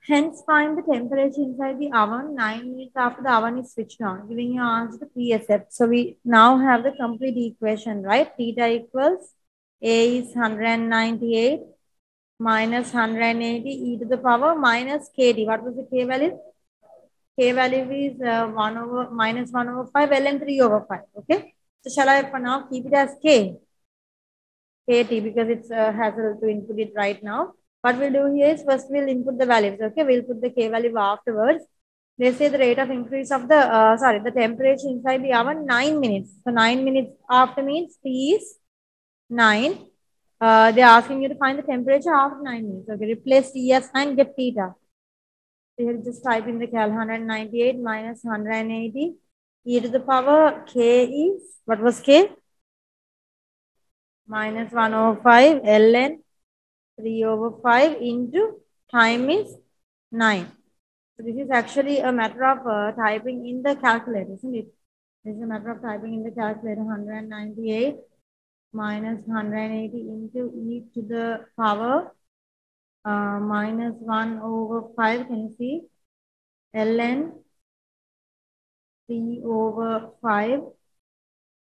Speaker 1: Hence, find the temperature inside the oven 9 minutes after the oven is switched on, giving your answer to PSF. So, we now have the complete equation, right? Theta equals A is 198 minus 180 e to the power minus KD. What was the K value? K value is 1 over minus 1 over 5 ln 3 over 5. Okay. So, shall I for now keep it as K? KT, because it's a hassle to input it right now. What we'll do here is first we'll input the values. Okay, we'll put the K value afterwards. They say the rate of increase of the, the temperature inside the oven 9 minutes. So 9 minutes after means T is 9. They're asking you to find the temperature after 9 minutes. Okay, replace TS and get theta. So here just type in the cal 198 minus 180 e to the power K is, what was K? Minus 1 over 5 ln 3 over 5 into time is 9. So this is actually a matter of typing in the calculator, isn't it? This is a matter of typing in the calculator. 198 minus 180 into e to the power minus 1 over 5. Can you see? Ln 3 over 5,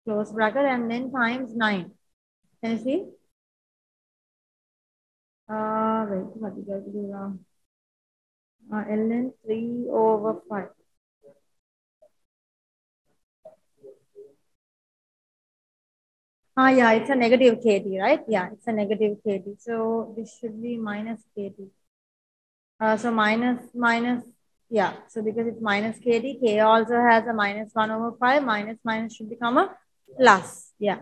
Speaker 1: close bracket, and then times 9. Can you see? Wait, what did I do wrong? ln 3 over 5. Yeah, it's a negative KT, right? Yeah, it's a negative KT. So this should be minus KT. So minus, yeah. So because it's minus KT, K also has a minus 1 over 5. Minus should become a plus. Yeah.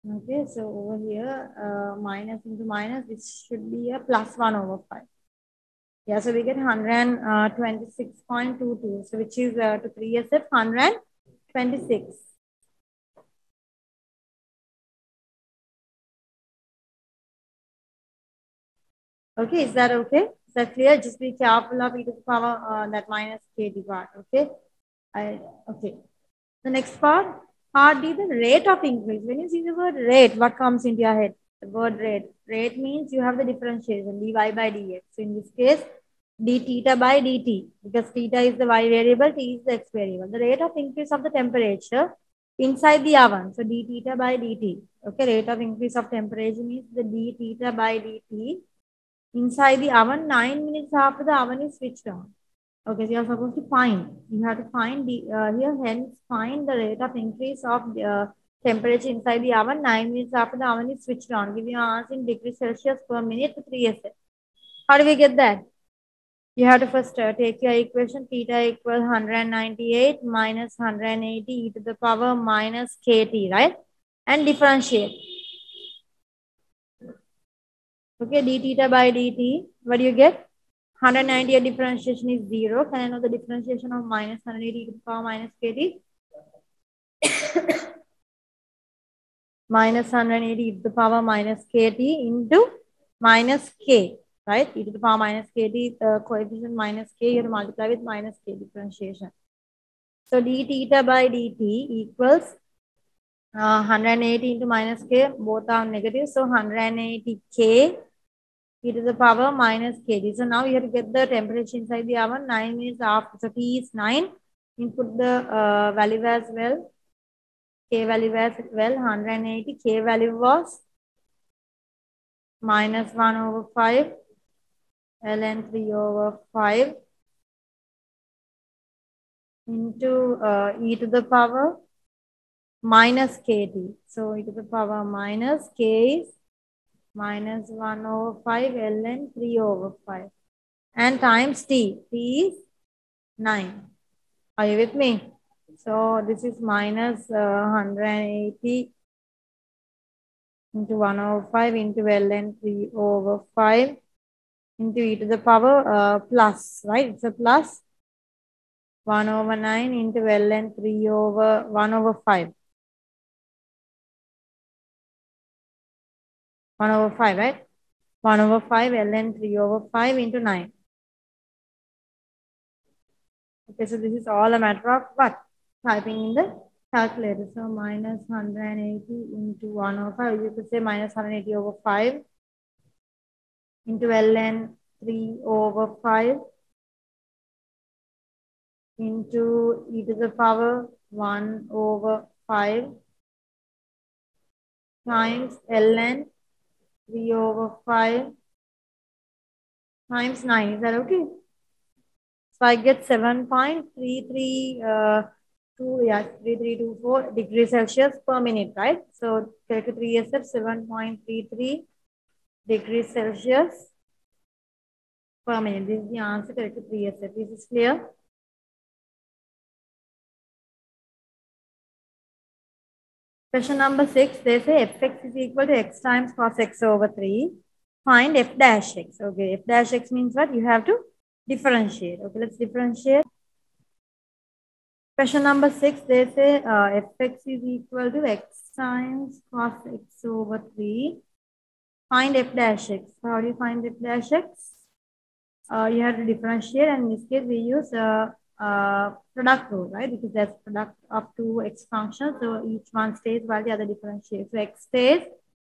Speaker 1: Okay, so over here, minus into minus, this should be a plus 1 over 5. Yeah, so we get 126.22. So which is to 3SF 126. Okay, is that okay? Is that clear? Just be careful of e to the power that minus KT part. Okay. Okay. The next part, D, the rate of increase. When you see the word rate, what comes into your head? The word rate. Rate means you have the differentiation, dy by dx. So in this case, d theta by dt, because theta is the y variable, t is the x variable. The rate of increase of the temperature inside the oven. So d theta by dt. Okay, rate of increase of temperature means the d theta by dt inside the oven 9 minutes after the oven is switched on. Okay, so you're supposed to find. You have to find the here, hence find the rate of increase of the temperature inside the oven 9 minutes after the oven is switched on. Give you answer in degrees Celsius per minute to 3SF. How do we get that? You have to first take your equation theta equals 198 minus 180 e to the power minus KT, right? And differentiate. Okay, d theta by dt. What do you get? 198 differentiation is 0. Can I know the differentiation of minus 180 to the power minus KT? Minus 180 to the power minus KT into minus K, right? E to the power minus KT, the coefficient minus K, you have to multiply with minus K differentiation. So d theta by dt equals 180 into minus K, both are negative. So 180K e to the power minus KT. So now you have to get the temperature inside the oven 9 minutes after. So T is 9. Input the value as well. K value as well. 180. K value was minus 1 over 5. ln 3 over 5 into e to the power minus KT. So e to the power minus K is minus 1 over 5 ln 3 over 5. And times T. T is 9. Are you with me? So this is minus 180 into 1 over 5 into ln 3 over 5 into e to the power plus, right? It's a plus 1 over 9 into ln 3 over 1 over 5. 1 over 5, right? 1 over 5 ln 3 over 5 into 9. Okay, so this is all a matter of what? Typing in the calculator. So minus 180 into 1 over 5. You could say minus 180 over 5 into ln 3 over 5 into e to the power 1 over 5 times ln 3 over 5 times 9. Is that okay? So I get 3324 degrees Celsius per minute, right? So 33SF 7.33 degrees Celsius per minute. This is the answer to 33SF. This is clear? Question number 6, they say fx is equal to x times cos x over 3. Find f dash x. Okay, f dash x means what? You have to differentiate. Okay, let's differentiate. Question number 6, they say fx is equal to x times cos x over 3. Find f dash x. How do you find f dash x? You have to differentiate, and in this case we use product rule, right? Because that's product of two x functions, so each one stays while the other differentiates. So x stays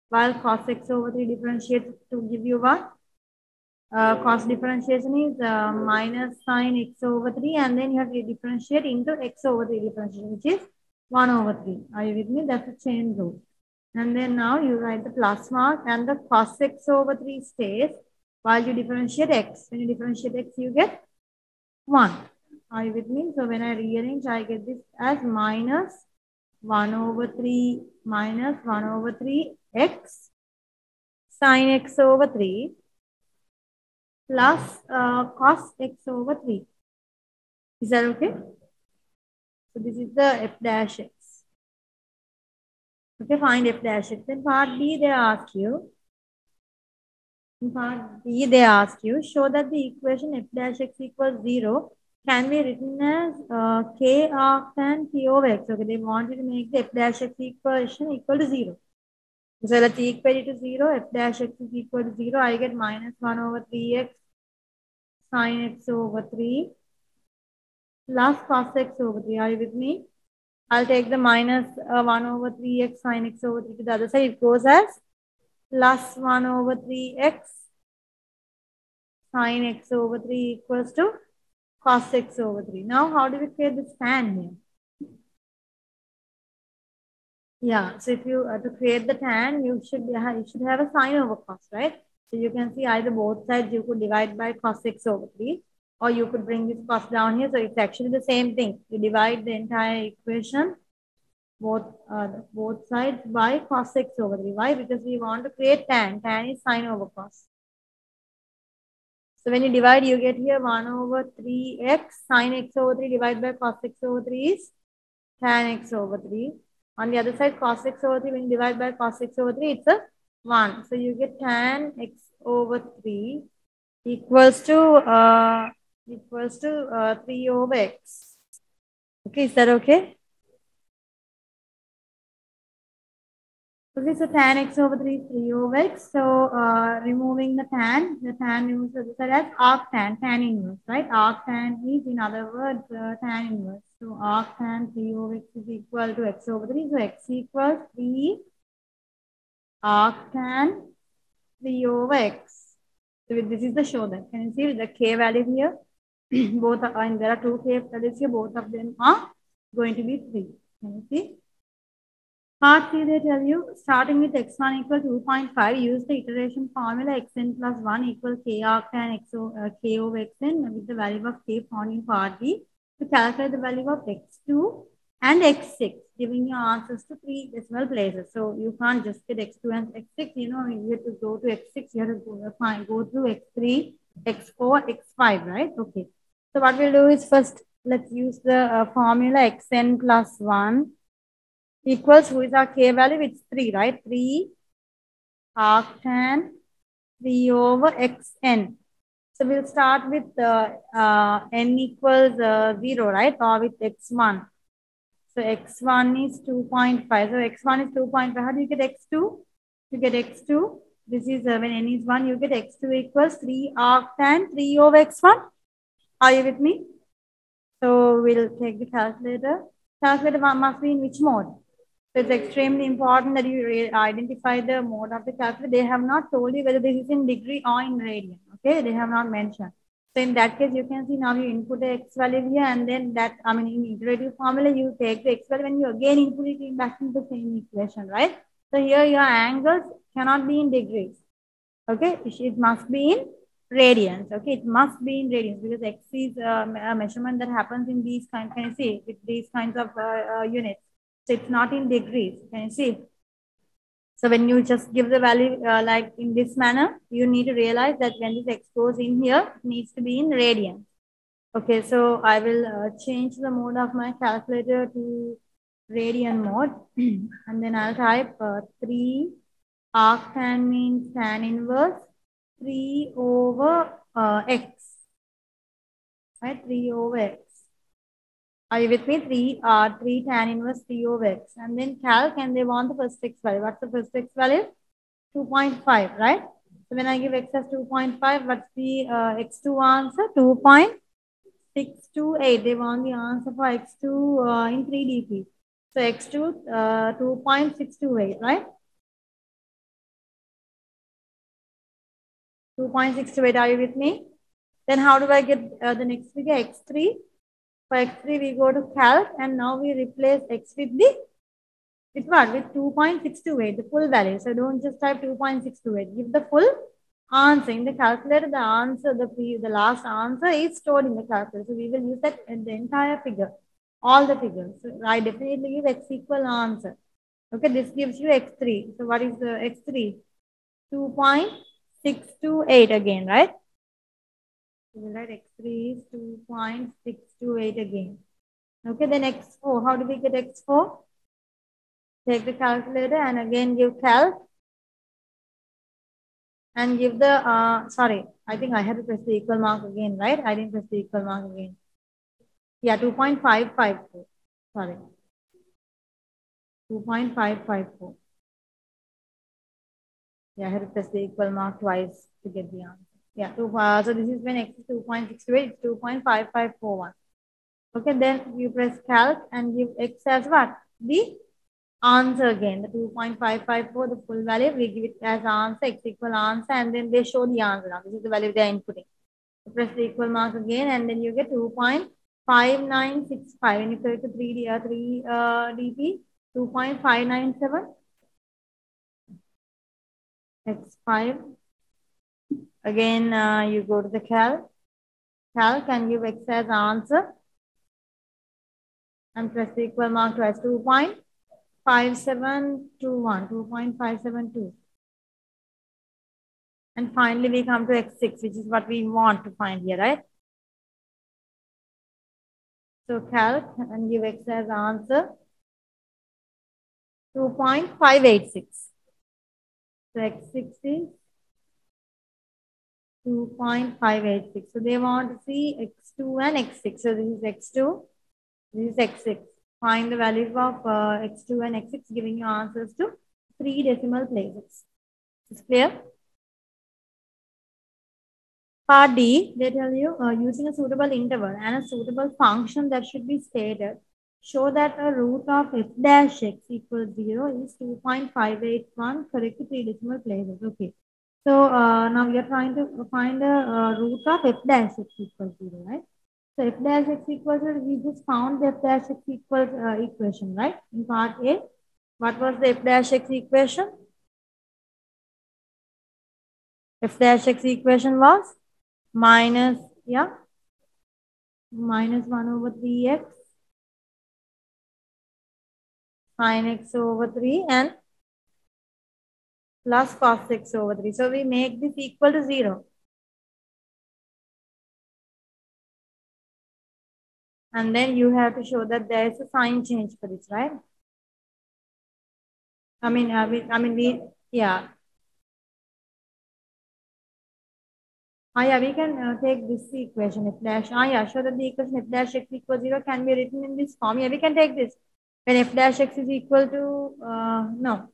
Speaker 1: while cos x over 3 differentiates to give you what? Cos differentiation is minus sine x over 3, and then you have to differentiate into x over 3 differentiation, which is 1 over 3. Are you with me? That's a chain rule. And then now you write the plus mark, and the cos x over 3 stays while you differentiate x. When you differentiate x, you get 1. Are you with me? So when I rearrange, I get this as minus 1 over 3 minus 1 over 3 x sine x over 3 plus cos x over 3. Is that okay? So this is the f dash x. Okay, find f dash x. Then part B, they ask you. In part B, they ask you, show that the equation f dash x equals 0 can be written as k arctan p over x. Okay, they want you to make the f dash x equation equal to 0. So let's equate it to 0. F dash x is equal to 0. I get minus 1 over 3x sine x over 3 plus cos x over 3. Are you with me? I'll take the minus 1 over 3x sine x over 3 to the other side. It goes as plus 1 over 3x sine x over 3 equals to cos x over 3. Now, how do we create this tan here? Yeah, so if you to create the tan, you should have a sine over cos, right? So you can see either both sides you could divide by cos x over 3, or you could bring this cos down here. So it's actually the same thing. You divide the entire equation, both sides by cos x over 3. Why? Because we want to create tan. Tan is sine over cos. So when you divide, you get here 1 over 3x sine x over 3 divided by cos x over 3 is tan x over 3. On the other side, cos x over 3, when you divide by cos x over 3, it's a 1. So you get tan x over 3 equals to 3 over x. Okay, is that okay? Okay, so tan x over 3 is 3 over x. So removing the tan removes the other side as arctan, tan inverse, right? Arctan is, in other words, tan inverse. So arctan 3 over x is equal to x over 3. So x equals 3 arctan 3 over x. So this is the show that. Can you see with the k value here? Both are, and there are two k values here. Both of them are going to be 3. Can you see? Part 3, they tell you, starting with x1 equal 2.5, use the iteration formula xn plus 1 equal k arctan k over xn with the value of k found in part B to calculate the value of x2 and x6, giving you answers to 3 decimal places. So you can't just get x2 and x6, you know, you have to go to x6, you have to go through x3, x4, x5, right? Okay. So what we'll do is first, let's use the formula xn plus 1 equals, who is our k value? It's 3, right? 3 arctan 3 over xn. So we'll start with n equals 0, right? Or with x1. So x1 is 2.5. So x1 is 2.5. How do you get x2? You get x2. This is when n is 1, you get x2 equals 3 arctan 3 over x1. Are you with me? So we'll take the calculator. Calculator must be in which mode? So it's extremely important that you identify the mode of the calculator. They have not told you whether this is in degree or in radian. Okay, they have not mentioned. So in that case, you can see now you input the x value here, and then that, I mean, in iterative formula, you take the x value and you again input it back into the same equation, right? So here your angles cannot be in degrees. Okay, it must be in radians. Okay, it must be in radians because x is a measurement that happens in these kinds. Can you see with these kinds of units? So it's not in degrees. Can you see? So when you just give the value like in this manner, you need to realize that when this x goes in here, it needs to be in radians. Okay, so I will change the mode of my calculator to radian mode, and then I'll type 3 arctan means tan inverse 3 over x, right? 3 over x. Are you with me? 3 tan inverse 3 over x. And then calc, and they want the first x value. What's the first x value? 2.5, right? So when I give x as 2.5, what's the x2 answer? 2.628. They want the answer for x2 in 3dp. So x2, 2.628, right? 2.628, are you with me? Then how do I get the next figure, x3? For x3, we go to calc and now we replace x with what? With 2.628, the full value. So don't just type 2.628. Give the full answer. In the calculator, the answer, the last answer is stored in the calculator. So we will use that in the entire figure, all the figures. So I definitely give x equal answer. Okay, this gives you x3. So what is the x3? 2.628 again, right? So we'll write x3 is 2.628 again. Okay, then x4. How do we get x4? Take the calculator and again give calc. And give the, sorry, I think I had to press the equal mark again, right? I didn't press the equal mark again. Yeah, 2.554. Sorry. 2.554. Yeah, I had to press the equal mark twice to get the answer. Yeah, so this is when x is 2.68, it's 2.5541. Okay, then you press calc and give x as what? The answer again, the 2.554, the full value, we give it as answer, x equal answer, and then they show the answer. Now, this is the value they are inputting. So press the equal mark again, and then you get 2.5965. When you correct to 3 dp, 2.597, x5. Again, you go to the calc and give x as answer, and press the equal mark twice, 2.5721, 2.572. And finally, we come to x6, which is what we want to find here, right? So calc and give x as answer, 2.586. So x6 is 2.586. So they want to see x2 and x6. So this is x2, this is x6. Find the values of x2 and x6, giving you answers to 3 decimal places. Is clear? Part D, they tell you using a suitable interval and a suitable function that should be stated, show that a root of f dash x equals 0 is 2.581, correct to 3 decimal places. Okay. So now we are trying to find the root of f dash x equals 0, right? So f dash x equals 0, we just found the f dash x equals equation, right? In part A, what was the f dash x equation? F dash x equation was minus 1 over 3x sin x over 3 and plus cos x over 3. So we make this equal to 0. And then you have to show that there is a sign change for this, right? Yeah. Yeah, we can take this equation, f dash, yeah, show that the equation f dash x equals 0 can be written in this form. Yeah, we can take this. When f dash x is equal to, no,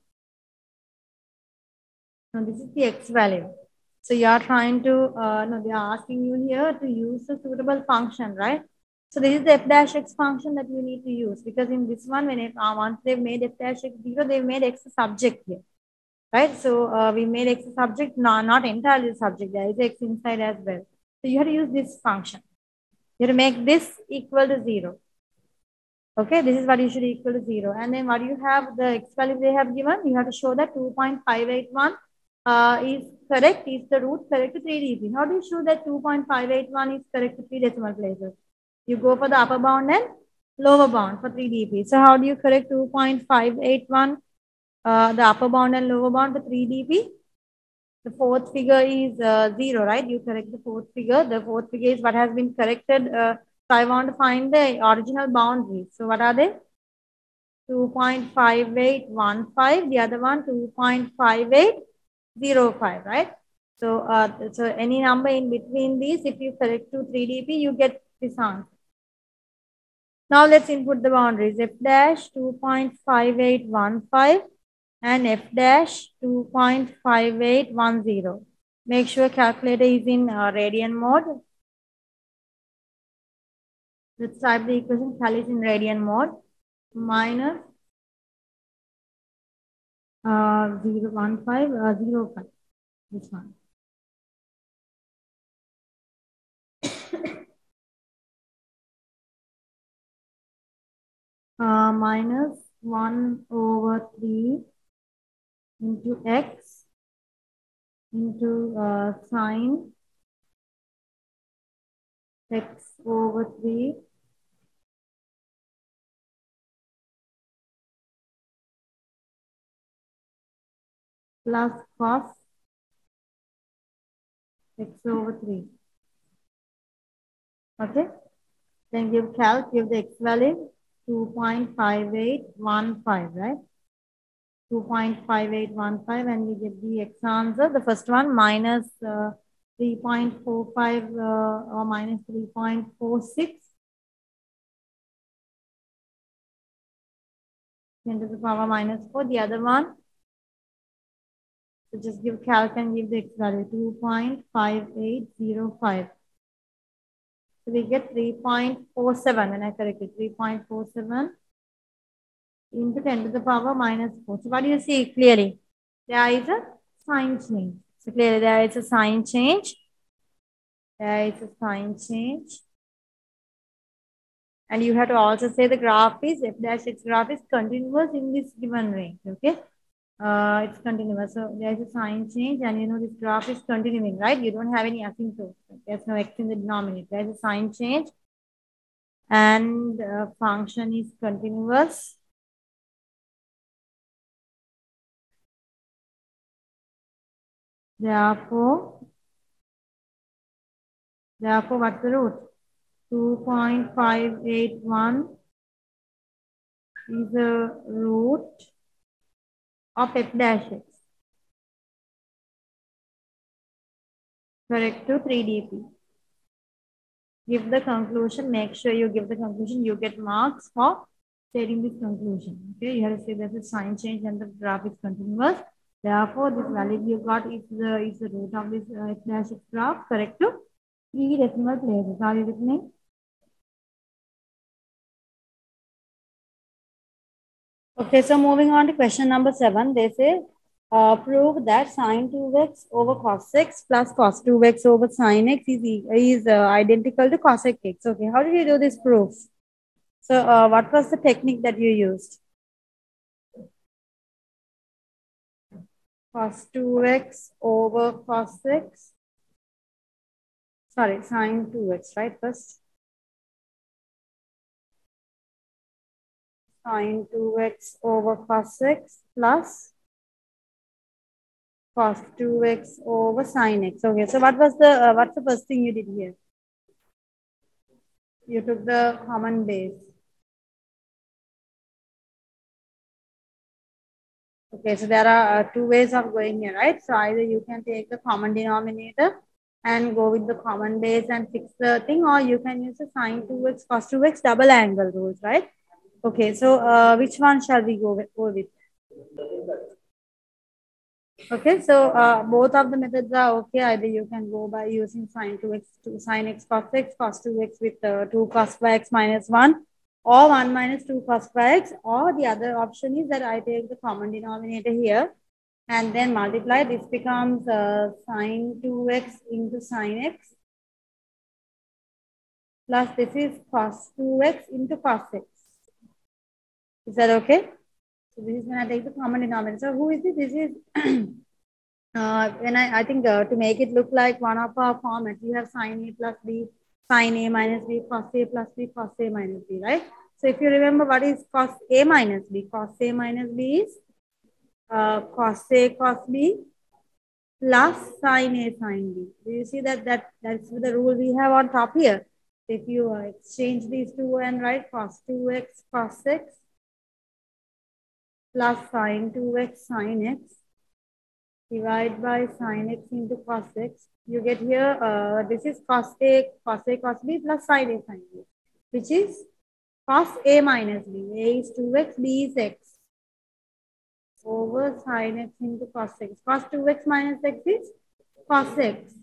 Speaker 1: this is the x value. So you are trying to, no, they are asking you here to use a suitable function, right? So this is the f dash x function that you need to use, because in this one, when once they've made f dash x 0, they've made x a subject here. Right, so we made x a subject, not entirely the subject. There is x inside as well. So you have to use this function. You have to make this equal to 0. Okay, this is what you should equal to 0. And then what you have, the x value they have given, you have to show that 2.581 is correct, is the root correct to 3 dp. How do you show that 2.581 is correct to 3 decimal places? You go for the upper bound and lower bound for 3 dp. So how do you correct 2.581? The upper bound and lower bound for 3 dp. The fourth figure is 0, right? You correct the fourth figure. The fourth figure is what has been corrected. So I want to find the original boundaries. So what are they? 2.5815. The other one 2.5805, right? So so any number in between these, if you correct to 3 dp, you get this answer. Now let's input the boundaries. F dash 2.5815 and f dash 2.5810. Make sure calculator is in radian mode. Let's type the equation. Cal is in radian mode. Minus 0.1505. This one. minus 1/3 into x into sine x/3 plus cos x/3. Okay, then give the x value 2.5815, right? 2.5815, and we get the x answer. The first one minus 3.45 or minus 3.46 10 to the power minus 4. The other one, so just give calc and give the x value 2.5805. So we get 3.47 when I correct it, 3.47 into 10 to the power minus 4. So what do you see clearly? There is a sign change. So clearly there is a sign change. There is a sign change. And you have to also say the graph is f dash x graph is continuous in this given range. Okay. It's continuous. So there's a sign change, and you know this graph is continuing, right? You don't have any asymptote. There's no x in the denominator. There's a sign change, and function is continuous. Therefore, what's the root? 2.581 is the root of f dash x. Correct to 3dp. Give the conclusion. Make sure you give the conclusion. You get marks for stating this conclusion. Okay, you have to say there's a sign change and the graph is continuous. Therefore, this value you got is the root of this f dash x graph. Correct to 3 decimal places. Are you with me? Okay, so moving on to question number 7. They say prove that sine 2x over cos x plus cos 2x over sine x is identical to cosec x. Okay, how did you do this proof? So what was the technique that you used? Cos 2x over cos x. Sorry, sine 2x, right? First. Sine 2x over cos x plus cos 2x over sine x. Okay, so what's the first thing you did here? You took the common base. Okay, so there are two ways of going here, right? So either you can take the common denominator and go with the common base and fix the thing, or you can use the sine 2x cos 2x double angle rules, right? Okay, so which one shall we go with? Okay, so both of the methods are okay. Either you can go by using sine 2x to sine x cos 2x with 2 cos x minus 1, or 1 minus 2 cos x, or the other option is that I take the common denominator here and then multiply. This becomes sine 2x into sine x plus this is cos 2x into cos x. Is that okay? So this is when I take the common denominator. So who is this? This is when I think to make it look like one of our formats, you have sine a plus b, sine a minus b, cos a plus b, cos a minus b, right? So if you remember what is cos a minus b, cos a minus b is cos a cos b plus sine a sine b. Do you see that's the rule we have on top here? If you exchange these two and write cos 2x cos x plus sine 2x sine x divide by sine x into cos x, you get here, this is cos a cos b plus sine a sine b, which is cos a minus b. A is 2x, b is x over sine x into cos x. Cos 2x minus x is cos x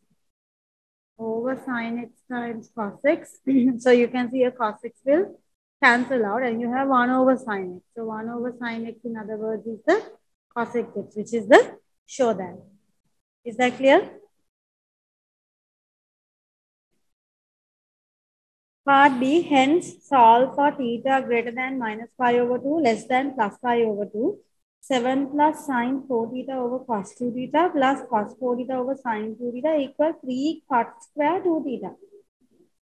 Speaker 1: over sine x times cos x. So you can see a cos x will cancel out and you have 1 over sine x. So 1 over sine x, in other words, is the cosec x, which is the show that. Is that clear? Part B, hence solve for theta greater than minus pi over 2 less than plus pi over 2. 7 plus sine 4 theta over cos 2 theta plus cos 4 theta over sine 2 theta equals 3 cot square 2 theta.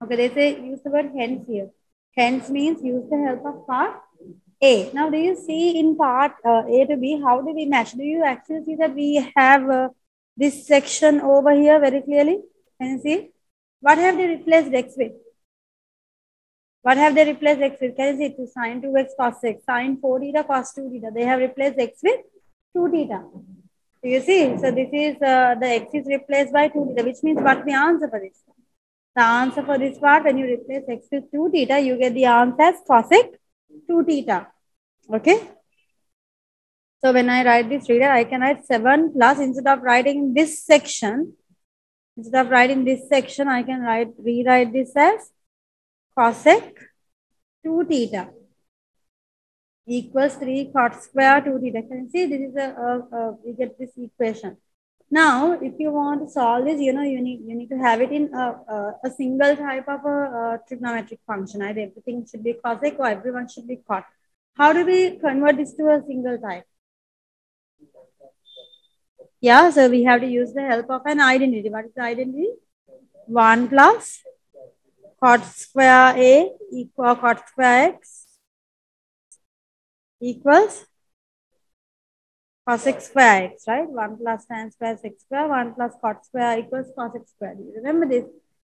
Speaker 1: Okay, they say use the word hence here. Hence means use the help of part A. Now, do you see in part A to B, how do we match? Do you actually see that we have this section over here very clearly? Can you see? What have they replaced x with? What have they replaced x with? Can you see? To sine 2x cos x, sine 4 theta cos 2 theta. They have replaced x with 2 theta. Do you see? So this is the x is replaced by 2 theta, which means what the answer for this? The answer for this part, when you replace x with 2 theta, you get the answer as cosec 2 theta. Okay. So when I write this reader, I can write 7 plus, instead of writing this section, I can rewrite this as cosec 2 theta equals 3 cot square 2 theta. Can you see? This is we get this equation. Now, if you want to solve this, you need to have it in a single type of a trigonometric function. Either everything should be cosec or everyone should be cot. How do we convert this to a single type? Yeah, so we have to use the help of an identity. What is the identity? 1 plus cot square A equal cot square X equals cosec square X, right? 1 plus tan square sec square, 1 plus cot square equals cosec square. Do you remember this?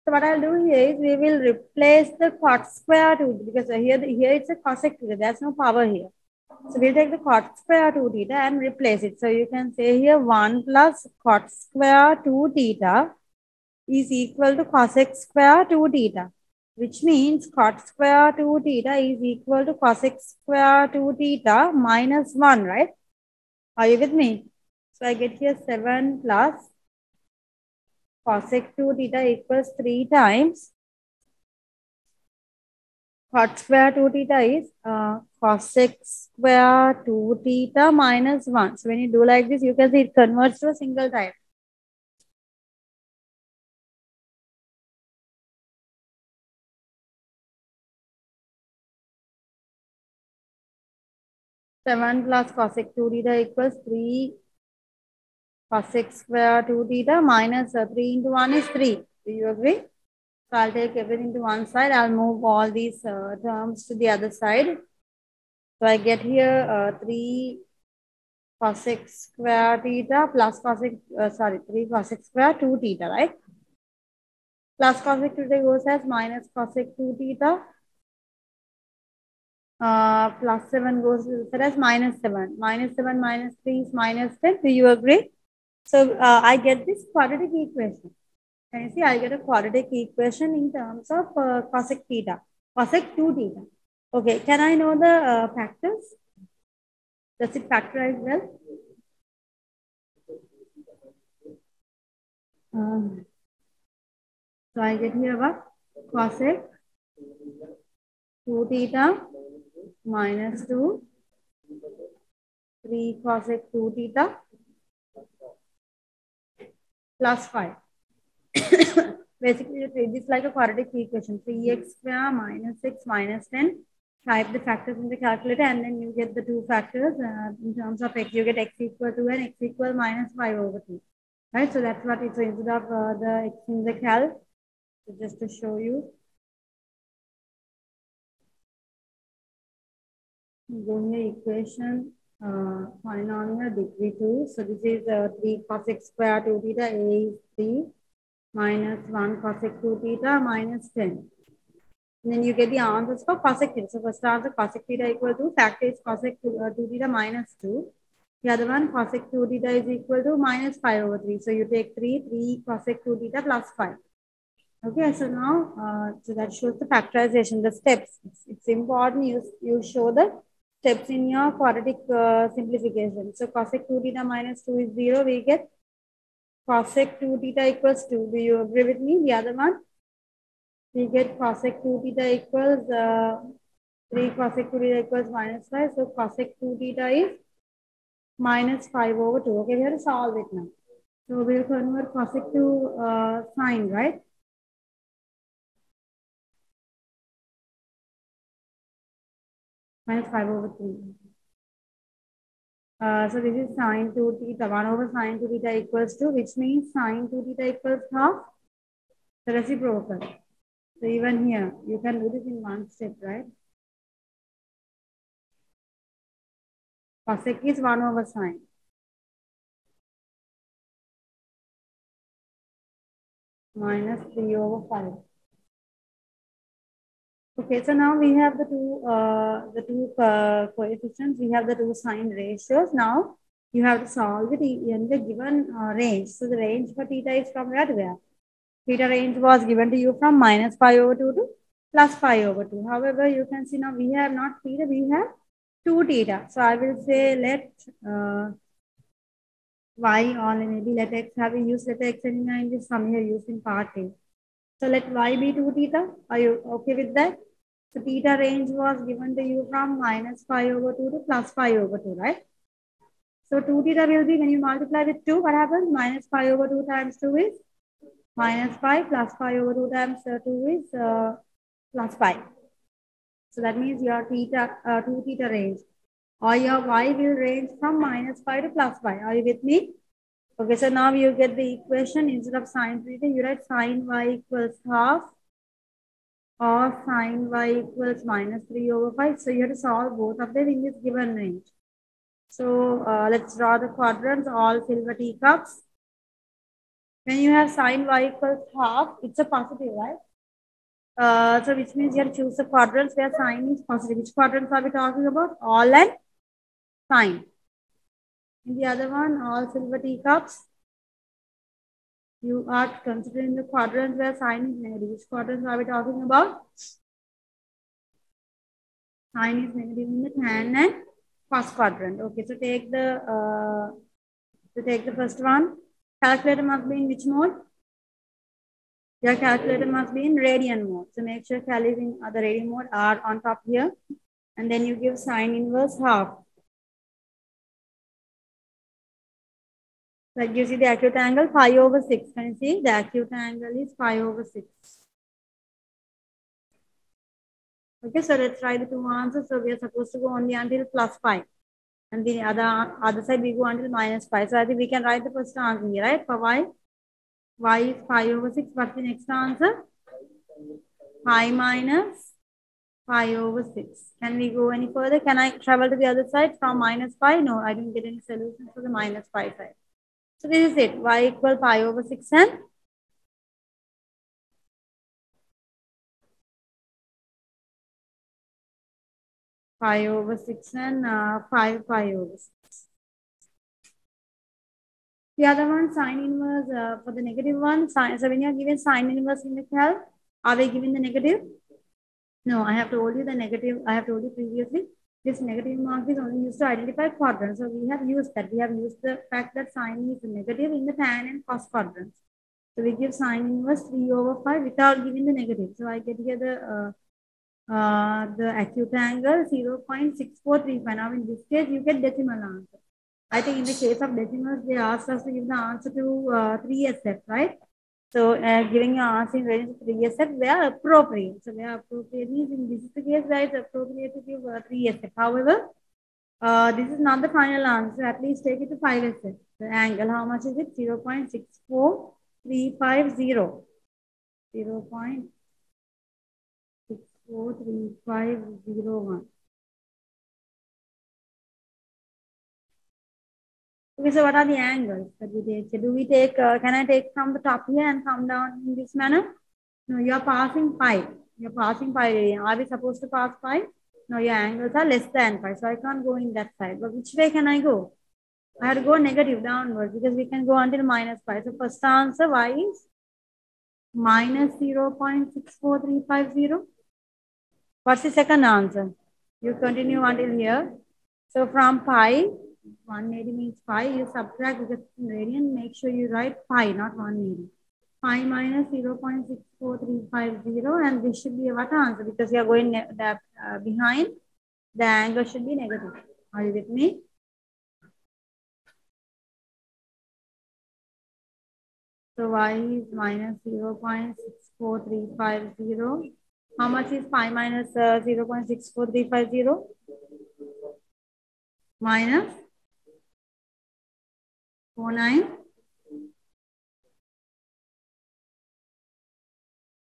Speaker 1: So what I'll do here is we will replace the cot square 2 because here it's a cosec theta. There's no power here. So we'll take the cot square 2 theta and replace it. So you can say here 1 plus cot square 2 theta is equal to cosec square 2 theta, which means cot square 2 theta is equal to cosec square 2 theta minus 1, right? Are you with me? So I get here 7 plus cosec 2 theta equals 3 times cot square 2 theta is cosec square 2 theta minus 1. So when you do like this, you can see it converts to a single type. Seven plus cosec 2 theta equals 3 cosec square 2 theta minus 3 into 1 is 3. Do you agree? So I'll take everything to one side. I'll move all these terms to the other side. So I get here 3 cosec square theta plus 3 cosec square 2 theta, right? Plus cosec theta goes as minus cosec 2 theta. Plus 7 goes as minus 7. Minus 7 minus 3 is minus 10. Do you agree? So I get this quadratic equation. Can you see? I get a quadratic equation in terms of cosec theta, cosec 2 theta. Okay, can I know the factors? Does it factorize well? So I get here what? Cosec 2 theta minus 2, 3 cosec 2 theta plus 5. Basically, you treat this like a quadratic equation. 3x square minus 6 minus 10. Type the factors in the calculator and then you get the two factors. In terms of x, you get x equal to and x equal minus 5 over 2. Right? So that's what it's instead of the x in the calc. So just to show you. Go here, equation, polynomial degree 2. So this is 3 cosec square 2 theta, A is 3. Minus 1 cosec 2 theta minus 10. And then you get the answers for cosec theta. So first answer cosec theta equal to factor is cosec 2 theta minus 2. The other one cosec 2 theta is equal to minus 5 over 3. So you take 3 cosec 2 theta plus 5. Okay, so now so that shows the factorization, the steps. It's important you show the steps in your quadratic simplification. So cosec 2 theta minus 2 is 0. We get cosec 2 theta equals 2. Do you agree with me? The other one, we get cosec 2 theta equals 3 cosec 2 theta equals minus 5. So cosec 2 theta is minus 5 over 2. Okay, we have to solve it now. So we'll convert cosec to sine, right? minus 5 over 3. So this is sine 2 theta. 1 over sine 2 theta equals to, which means sine 2 theta equals half the reciprocal. So even here, you can do this in one step, right? Cosec is 1 over sine. Minus 3 over 5. Okay, so now we have the two coefficients. We have the two sign ratios. Now you have to solve it in the given range. So the range for theta is from where to where? Theta range was given to you from minus 5 over 2 to plus 5 over 2. However, you can see now we have not theta, we have 2 theta. So I will say let y or maybe let x, have we used let x anywhere in this sum here used in part A. So let y be 2 theta. Are you okay with that? So theta range was given to you from minus 5 over 2 to plus 5 over 2, right? So 2 theta will be, when you multiply with 2, what happens? Minus 5 over 2 times 2 is minus 5 plus 5 over 2 times 2 is plus 5. So that means your theta, 2 theta range, or your y will range from minus 5 to plus 5. Are you with me? Okay, so now you get the equation. Instead of sine theta, you write sine y equals half or sine y equals minus 3 over 5. So you have to solve both of them in this given range. So let's draw the quadrants, all silver teacups. When you have sine y equals half, it's a positive, right? So which means you have to choose the quadrants where sine is positive. Which quadrants are we talking about? All and sine. In the other one, all silver teacups. You are considering the quadrants where sine is negative. Which quadrants are we talking about? Sine is negative in the tan and first quadrant. Okay, so take the first one. Calculator must be in which mode? Your calculator must be in radian mode. So make sure cal is in the radian mode, R on top here. And then you give sine inverse half. That gives you the acute angle 5 over 6. Can you see? The acute angle is 5 over 6. Okay, so let's try the two answers. So we are supposed to go only until plus 5. And the other side we go until minus 5. So I think we can write the first answer here, right? For y. Y is 5 over 6. What's the next answer? 5 minus 5 over 6. Can we go any further? Can I travel to the other side from minus 5? No, I didn't get any solution for the minus 5 side. So this is it. Y equal 5 over 6 and 5 over 6 and 5 over 6. The other one, sine inverse for the negative one. So when you are given sine inverse in the calc, are they given the negative? No, I have told you the negative. I have told you previously. This negative mark is only used to identify quadrants. So we have used that. We have used the fact that sine is negative in the tan and cos quadrants. So we give sine inverse 3 over 5 without giving the negative. So I get here the acute angle 0.6435. Now in this case, you get decimal answer. I think in the case of decimals, they asked us to give the answer to 3 SF, right? So giving your answer in range of 3 SF, they are appropriate. So they are appropriate means in this is the case where it's appropriate to give 3 SF. However, this is not the final answer. At least take it to 5 SF. The angle, how much is it? 0.64350. 0.64350. Okay, so what are the angles that we take? So do we take, can I take from the top here and come down in this manner? No, you're passing pi. You're passing pi radian. Are we supposed to pass pi? No, your angles are less than pi. So I can't go in that side. But which way can I go? I have to go negative downwards because we can go until minus pi. So first answer, y is minus 0.64350. What's the second answer? You continue until here. So from pi, 180 means pi, you subtract because in radian, make sure you write pi, not 180. Pi minus 0.64350, and this should be a what answer? Because you are going behind, the angle should be negative. Are you with me? So y is minus 0.64350 How much is 5 minus 0.64350? Minus 49.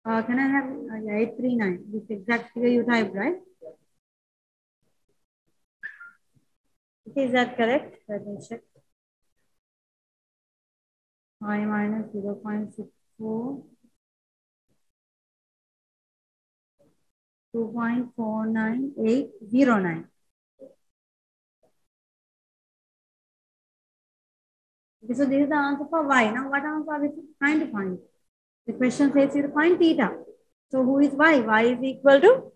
Speaker 1: Can I have 839? This exact figure you typed, right? Okay, is that correct? Let me check. 5 minus 0.64. 2.49809. Okay, so this is the answer for y. Now, what answer are we trying to find? The question says you to find theta. So, who is y? Y is equal to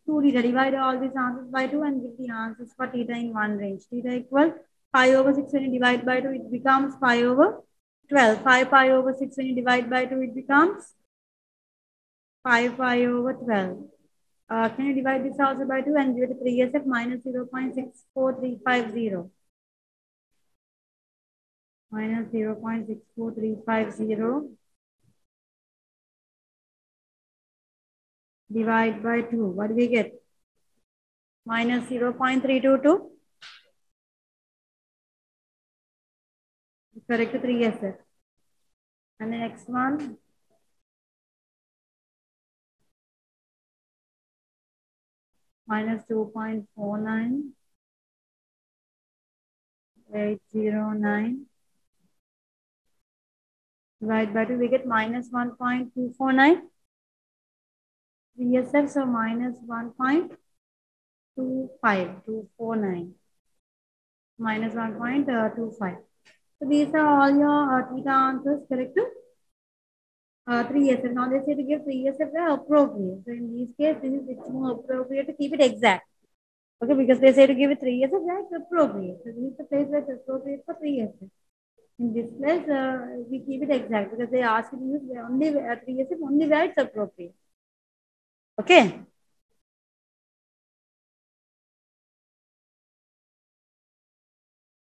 Speaker 1: 2 theta. Divide all these answers by 2 and give the answers for theta in one range. Theta equal 5 over 6 when you divide by 2, it becomes 5 over 12. 5 pi over 6 when you divide by 2, it becomes 5 pi over 12. Can you divide this also by 2 and give it 3SF minus 0.64350? Minus 0.64350 divide by 2. What do we get? Minus 0.322. Correct 3SF. And the next one. Minus 2.49809 divide by 2, we get minus 1.249 VSF, so minus 1.25249 minus 1.25. So these are all your theta answers, correct? 3SF. Now they say to give 3SF where appropriate. So in this case, it's more appropriate to keep it exact. Okay, because they say to give it 3SF where it's appropriate. So this is the place where it's appropriate for 3SF. In this place, we keep it exact because they ask you to use only 3SF only where it's appropriate. Okay.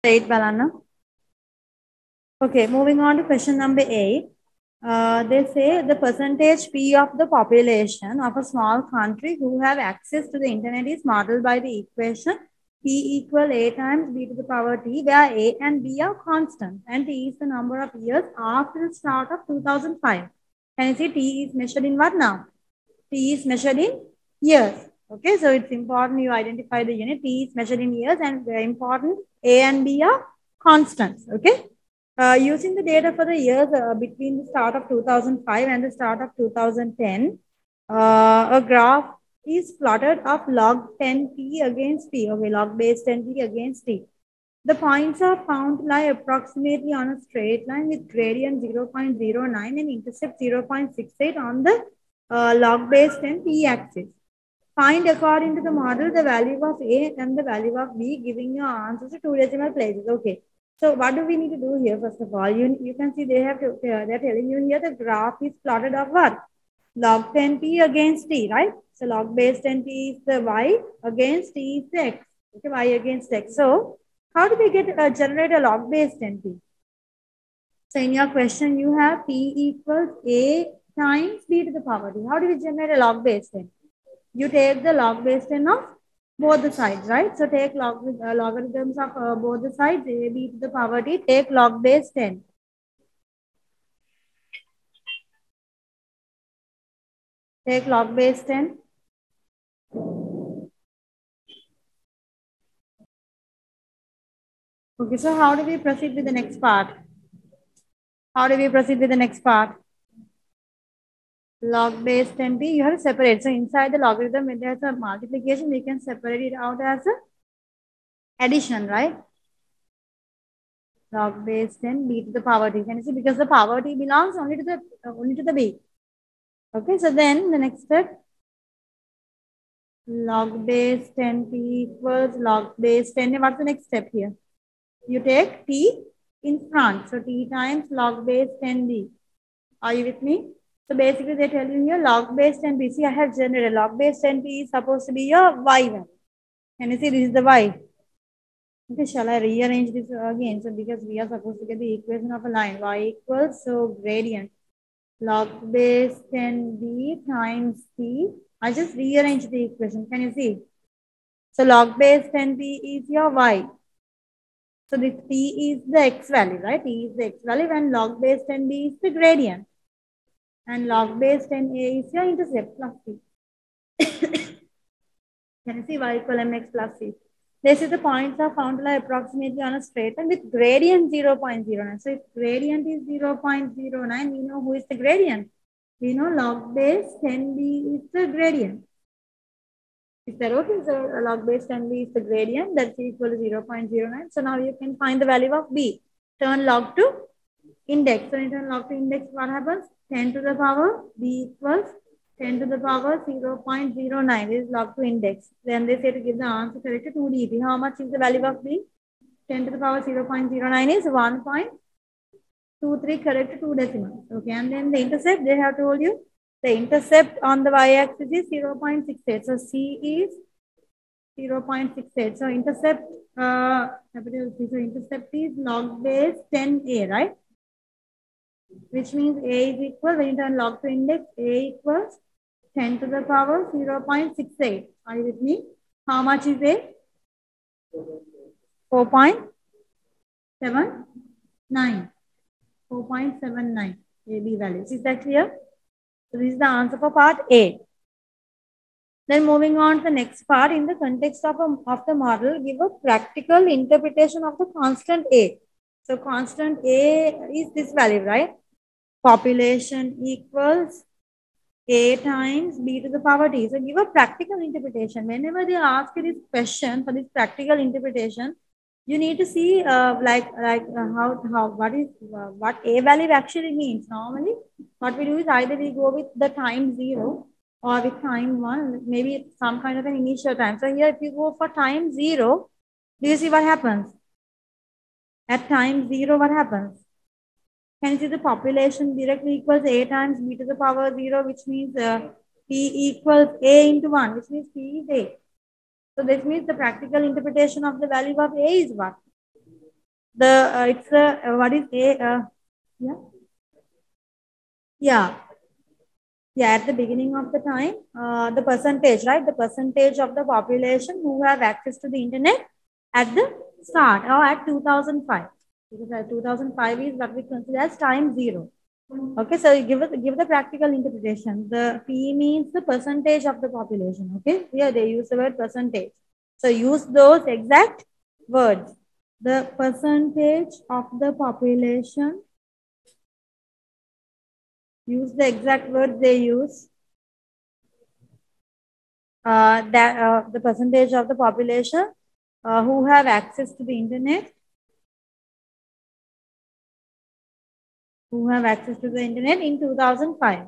Speaker 1: Balana. Okay, moving on to question number 8. They say the percentage P of the population of a small country who have access to the internet is modeled by the equation P equal A times B to the power T, where A and B are constant and T is the number of years after the start of 2005. Can you see T is measured in what now? T is measured in years. Okay, so it's important you identify the unit. T is measured in years and very important. A and B are constants. Okay. Using the data for the years between the start of 2005 and the start of 2010, a graph is plotted of log 10p against t. Okay, log base 10p against t. The points are found to lie approximately on a straight line with gradient 0.09 and intercept 0.68 on the log base 10p axis. Find according to the model the value of A and the value of B, giving your answers to 2 decimal places. Okay. So what do we need to do here? First of all, you can see they're telling you here the graph is plotted of what? Log 10p against t, right? So log base 10p is the y against t is the x. Okay, y against x. So how do we get generate a log base 10p? So in your question, you have p equals a times b to the power t. How do we generate a log base 10? You take the log base 10 of both the sides, right? So take logarithms of both the sides, a b to the power t, take log base 10. Take log base 10. Okay, so how do we proceed with the next part? How do we proceed with the next part? Log base 10p, you have to separate. So inside the logarithm, when there's a multiplication, we can separate it out as a addition, right? Log base 10 b to the power t. Can you see? Because the power t belongs only to the b. Okay, so then the next step, log base 10p equals log base 10. What's the next step here? You take t in front. So t times log base 10b. Are you with me? So basically they tell you here log base 10b. See, I have generated log base 10b is supposed to be your y value. Can you see this is the y? Okay, shall I rearrange this again? So because we are supposed to get the equation of a line, y equals, so gradient log base 10b times p. I just rearrange the equation. Can you see? So log base 10b is your y. So this p is the x value, right? P is the x value and log base 10b is the gradient. And log base 10a is your intercept plus c. Can you see y equal mx plus c? They say the points are found to lie approximately on a straight line with gradient 0.09. So if gradient is 0.09, we know who is the gradient. We know log base 10b is the gradient. Is that okay? So log base 10b is the gradient, that's equal to 0.09. So now you can find the value of b. Turn log to index. So in turn log to index, what happens? 10 to the power b equals 10 to the power 0.09 is log to index. Then they say to give the answer correct to 2 dB. How much is the value of b? 10 to the power 0.09 is 1.23 correct to 2 decimals. Okay, and then the intercept, they have told you the intercept on the y-axis is 0.68. So c is 0.68. So intercept, capital C. So intercept is log base 10a, right? Which means a is equal, when you turn log to index, a equals 10 to the power 0.68. Are you with me? How much is a? 4.79. 4.79 AB values. Is that clear? So this is the answer for part A. Then moving on to the next part, in the context of the model, give a practical interpretation of the constant A. So constant A is this value, right? Population equals A times B to the power T. So give a practical interpretation. Whenever they ask you this question for this practical interpretation, you need to see what A value actually means. Normally, what we do is either we go with the time 0 or with time 1, maybe some kind of an initial time. So here, if you go for time 0, do you see what happens? At time 0, what happens? Can you see the population directly equals A times B to the power 0, which means P equals A into 1, which means P is A. So this means the practical interpretation of the value of A is what? What is A? Yeah, at the beginning of the time, the percentage, right? The percentage of the population who have access to the internet at the start or at 2005. Because at 2005 is what we consider as time 0. Okay, so you give the practical interpretation. The P means the percentage of the population. Okay, here they use the word percentage. So use those exact words. The percentage of the population. Use the exact words they use. The percentage of the population who have access to the internet. Who have access to the internet in 2005.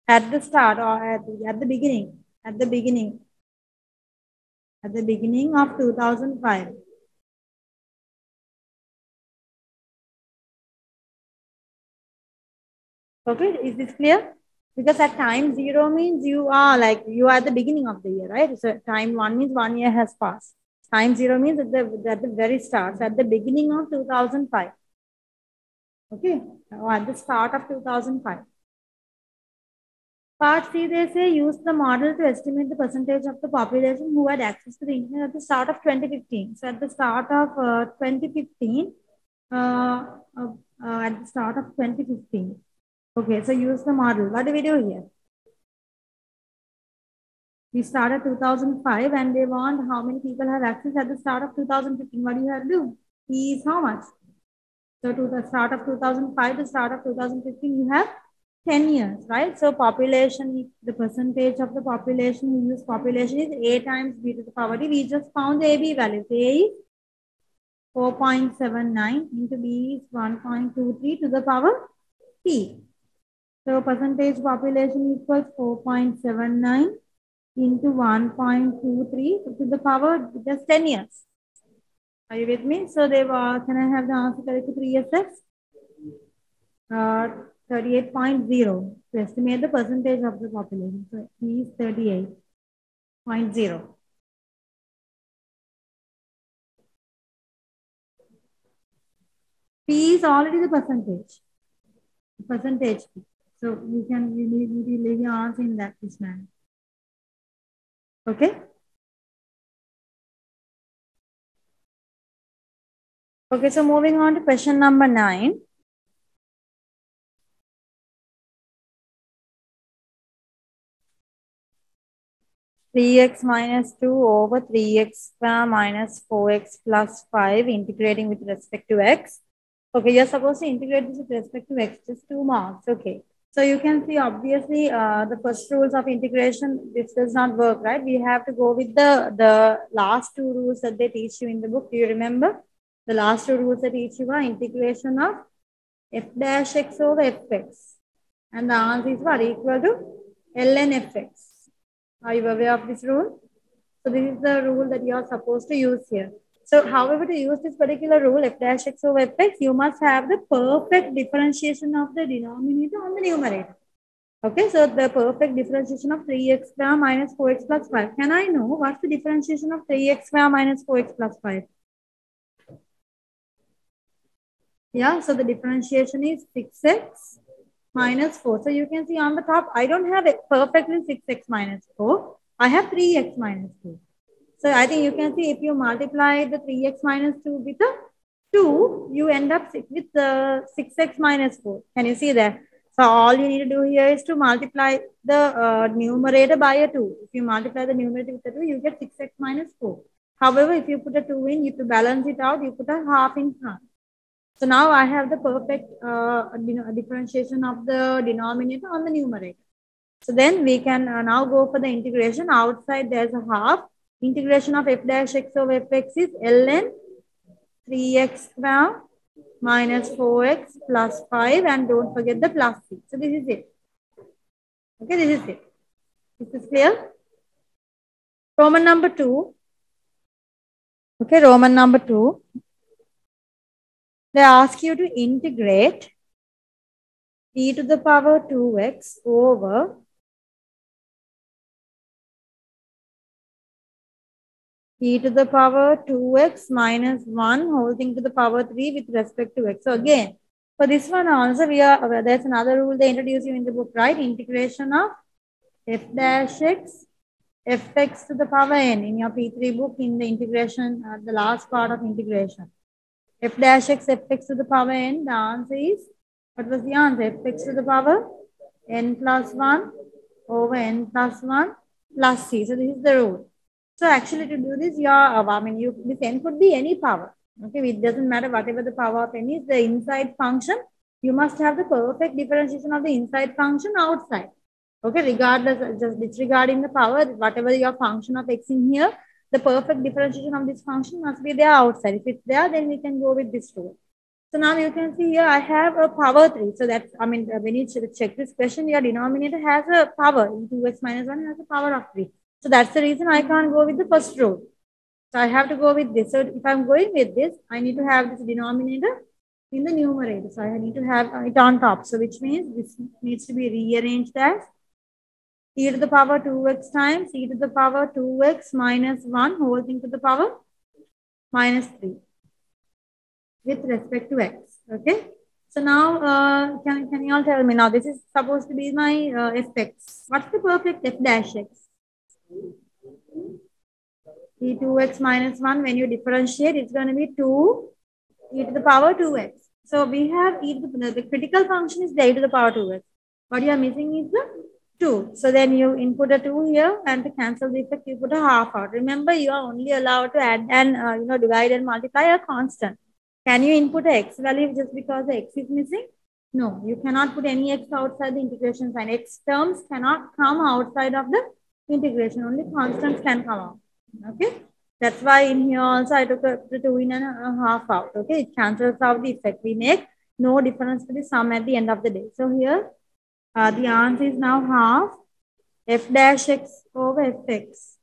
Speaker 1: At the start or at the beginning. At the beginning of 2005. Okay, is this clear? Because at time 0 means you are at the beginning of the year, right? So time 1 means 1 year has passed. Time 0 means at the very start, so at the beginning of 2005. Okay, or at the start of 2005. Part C, they say use the model to estimate the percentage of the population who had access to the internet at the start of 2015. So at the start of 2015, Okay, so use the model. What do we do here? We started 2005 and they want how many people have access at the start of 2015. What do you have to do? P is how much? So to the start of 2005 to start of 2015, you have 10 years, right? So population, the percentage of the population, we use population is A times B to the power D. We just found the AB values. A is 4.79 into B is 1.23 to the power P. So percentage population equals 4.79 into 1.23 to the power just 10 years. Are you with me? So they were, can I have the answer correct to 3 SS? 38.0 to estimate the percentage of the population. So P is 38.0. P is already the percentage. Percentage P. So you need to leave your answer in this manner. Okay? Okay, so moving on to question number 9. (3x minus 2 over 3x square minus 4x plus 5 integrating with respect to x). Okay, you're supposed to integrate this with respect to x, just 2 marks. Okay. So you can see obviously the first rules of integration, this does not work, right? We have to go with the last 2 rules that they teach you in the book. Do you remember? The last 2 rules that teach you are integration of f dash x over fx. And the answer is what? Equal to ln fx. Are you aware of this rule? So this is the rule that you are supposed to use here. So however, to use this particular rule, f dash x over fx, you must have the perfect differentiation of the denominator on the numerator. Okay, so the perfect differentiation of 3x square minus 4x plus 5. Can I know what's the differentiation of 3x square minus 4x plus 5? Yeah, so the differentiation is 6x minus 4. So you can see on the top, I don't have perfectly 6x minus 4. I have 3x minus 2. So I think you can see if you multiply the 3x minus 2 with the 2, you end up with the 6x minus 4. Can you see that? So all you need to do here is to multiply the numerator by a 2. If you multiply the numerator with a 2, you get 6x minus 4. However, if you put a 2 in, you to balance it out, you put a half in front. So now I have the perfect differentiation of the denominator on the numerator. So then we can now go for the integration. Outside there's a half. Integration of f dash x over fx is ln 3x square minus 4x plus 5, and don't forget the plus c. So this is it. Okay, this is it. This is clear? Roman number 2. Okay, Roman number 2. They ask you to integrate e to the power 2x over e to the power 2x minus 1 whole thing to the power 3 with respect to x. So again, for this one also, there's another rule they introduce you in the book, right? Integration of f dash x fx to the power n in your P3 book, in the integration, the last part of integration. F dash x fx to the power n, the answer is, what was the answer? Fx to the power n plus 1 over n plus 1 plus c. So this is the rule. So actually to do this, this n could be any power. Okay, it doesn't matter whatever the power of n is, the inside function, you must have the perfect differentiation of the inside function outside. Okay, regardless, just disregarding the power, whatever your function of x in here, the perfect differentiation of this function must be there outside. If it's there, then we can go with this rule. So now you can see here, I have a power 3. So that's, when you check this question, your denominator has a power. 2x minus 1 has a power of 3. So that's the reason I can't go with the first rule. So I have to go with this. So if I'm going with this, I need to have this denominator in the numerator. So I need to have it on top. So which means this needs to be rearranged as e to the power 2x times e to the power 2x minus 1 whole thing to the power minus 3 with respect to x. Okay. So now, can you all tell me, now this is supposed to be my fx. What's the perfect f dash x? e2x minus 1, when you differentiate, it's going to be 2 e to the power 2x. So we have the critical function is the e to the power 2x. What you are missing is the 2. So then you input a 2 here, and to cancel the effect, you put a half out. Remember, you are only allowed to add and divide and multiply a constant. Can you input a x value just because the x is missing? No, you cannot put any x outside the integration sign. X terms cannot come outside of the integration. Only constants can come out. Okay. That's why in here also I took the 2 in and a half out. Okay. It cancels out the effect. We make no difference to the sum at the end of the day. So here the answer is now half f dash x over fx.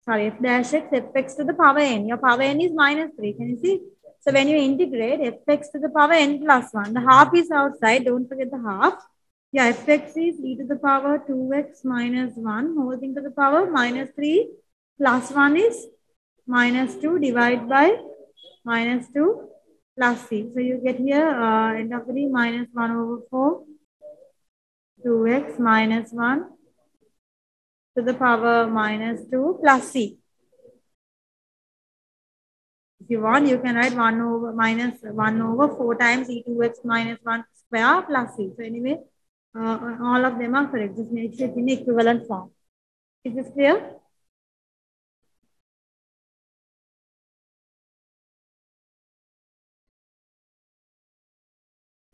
Speaker 1: Sorry, f dash x fx to the power n. Your power n is minus 3. Can you see? So when you integrate fx to the power n plus 1, the half is outside. Don't forget the half. Yeah, fx is e to the power 2x minus 1 whole thing to the power minus 3 plus 1 is minus 2 divided by minus 2 plus c. So you get here end of the day minus 1 over 4, 2x minus 1 to the power minus 2 plus c. If you want, you can write 1 over minus 1 over 4 times e2x minus 1 square plus c. So anyway, all of them are correct. Just make sure it's in equivalent form. Is this clear?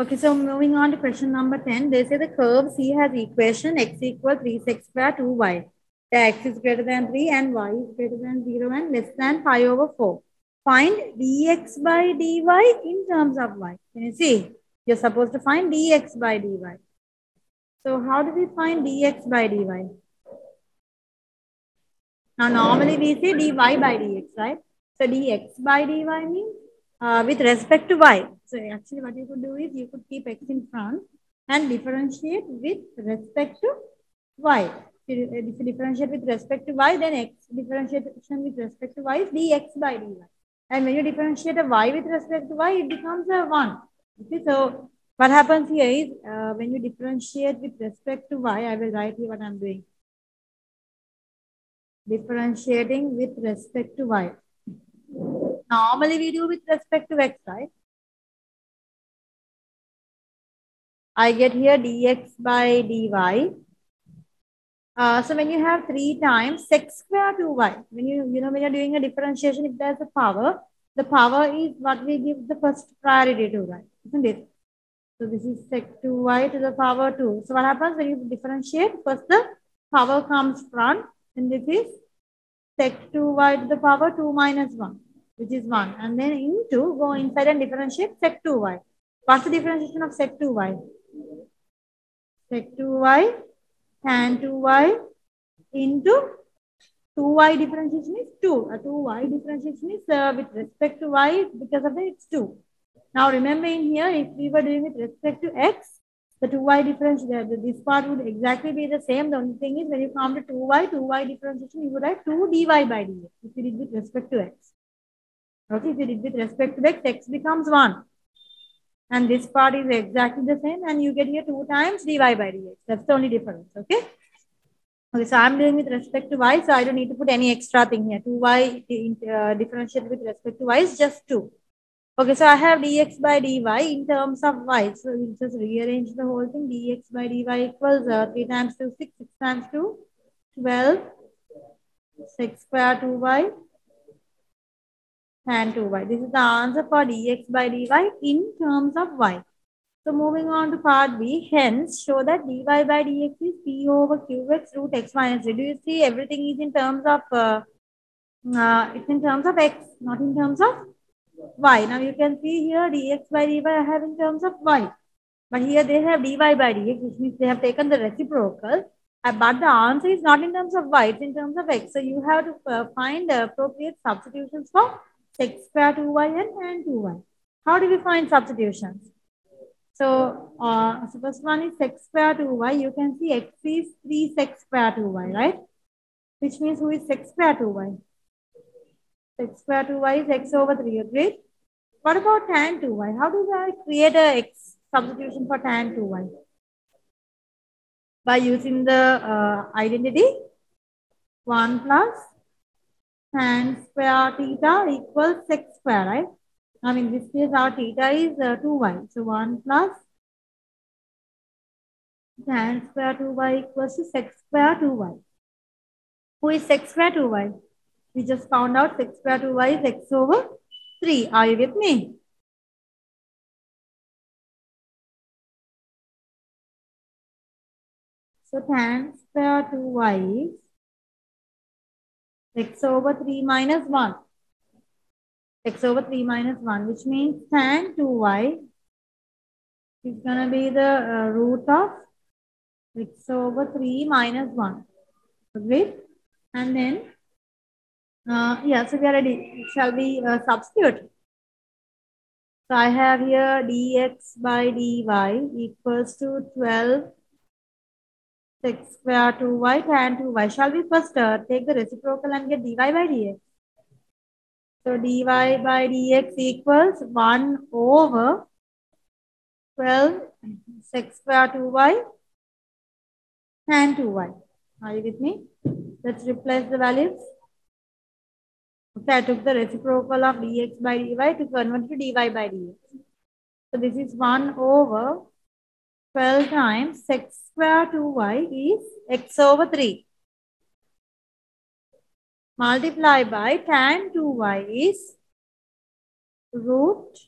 Speaker 1: Okay, so moving on to question number 10. They say the curve C has equation x equals 3x squared 2y. The x is greater than 3 and y is greater than 0 and less than pi over 4. Find dx by dy in terms of y. Can you see? You're supposed to find dx by dy. So how do we find dx by dy? Now, normally we say dy by dx, right? So dx by dy means with respect to y. So actually what you could do is you could keep x in front and differentiate with respect to y. If you differentiate with respect to y, then x differentiation with respect to y is dx by dy. And when you differentiate a y with respect to y, it becomes a 1. Okay, so what happens here is when you differentiate with respect to y, I will write here what I'm doing. Differentiating with respect to y. Normally we do with respect to x, right? I get here dx by dy. So when you have 3 times x square 2y, when when you're doing a differentiation, if there's a power, the power is what we give the first priority to, right? Isn't it? So this is sec 2y to the power 2. So what happens when you differentiate? First the power comes front, and this is sec 2y to the power 2 minus 1, which is 1. And then into, go inside and differentiate sec 2y. What's the differentiation of sec 2y? Sec 2y tan 2y into 2y differentiation is 2. 2y differentiation is with respect to y, because of that it's 2. Now remember in here, if we were doing with respect to x, the 2y differentiation, this part would exactly be the same. The only thing is when you come to 2y differentiation, you would write 2 dy by dx if you did with respect to x. Okay, if you did with respect to x, x becomes 1. And this part is exactly the same, and you get here 2 times dy by dx. That's the only difference. Okay. Okay, so I'm doing with respect to y, so I don't need to put any extra thing here. 2y differentiate with respect to y is just 2. Okay, so I have dx by dy in terms of y. So we'll just rearrange the whole thing. Dx by dy equals 3 times 2, 6, 6 times 2, 12, 6 square 2y, tan 2y. This is the answer for dx by dy in terms of y. So moving on to part B, hence show that dy by dx is p over qx root x minus 3. Do you see everything is in terms of, it's in terms of x, not in terms of y. Now you can see here dx by dy I have in terms of y. But here they have dy by dx, which means they have taken the reciprocal. But the answer is not in terms of y, it's in terms of x. So you have to find appropriate substitutions for sec square 2y and tan 2y. How do we find substitutions? So, so first one is sec square 2y. You can see x is 3 sec square 2y, right? Which means who is sec square 2y? Sec square 2y is x over 3, agreed? What about tan 2y? How do I create a x substitution for tan 2y? By using the identity 1 plus tan square theta equals sec square, right? Now in this case our theta is 2y. So 1 plus tan square 2y equals to sec square 2y. Who is sec square 2y? We just found out sec square 2y is x over 3. Are you with me? So tan square 2y is x over 3 minus 1. X over 3 minus 1, which means tan 2y is going to be the root of x over 3 minus 1. Agreed? And then, yeah, so we are ready. Shall we substitute? So I have here dx by dy equals to 12 sec square 2y tan 2y. Shall we first take the reciprocal and get dy by dx? So dy by dx equals 1 over 12 sec square 2y tan 2y. Are you with me? Let's replace the values. Okay, I took the reciprocal of dx by dy to convert to dy by dx. So this is 1 over 12 times sec square 2y is x over 3. Multiply by tan 2y is root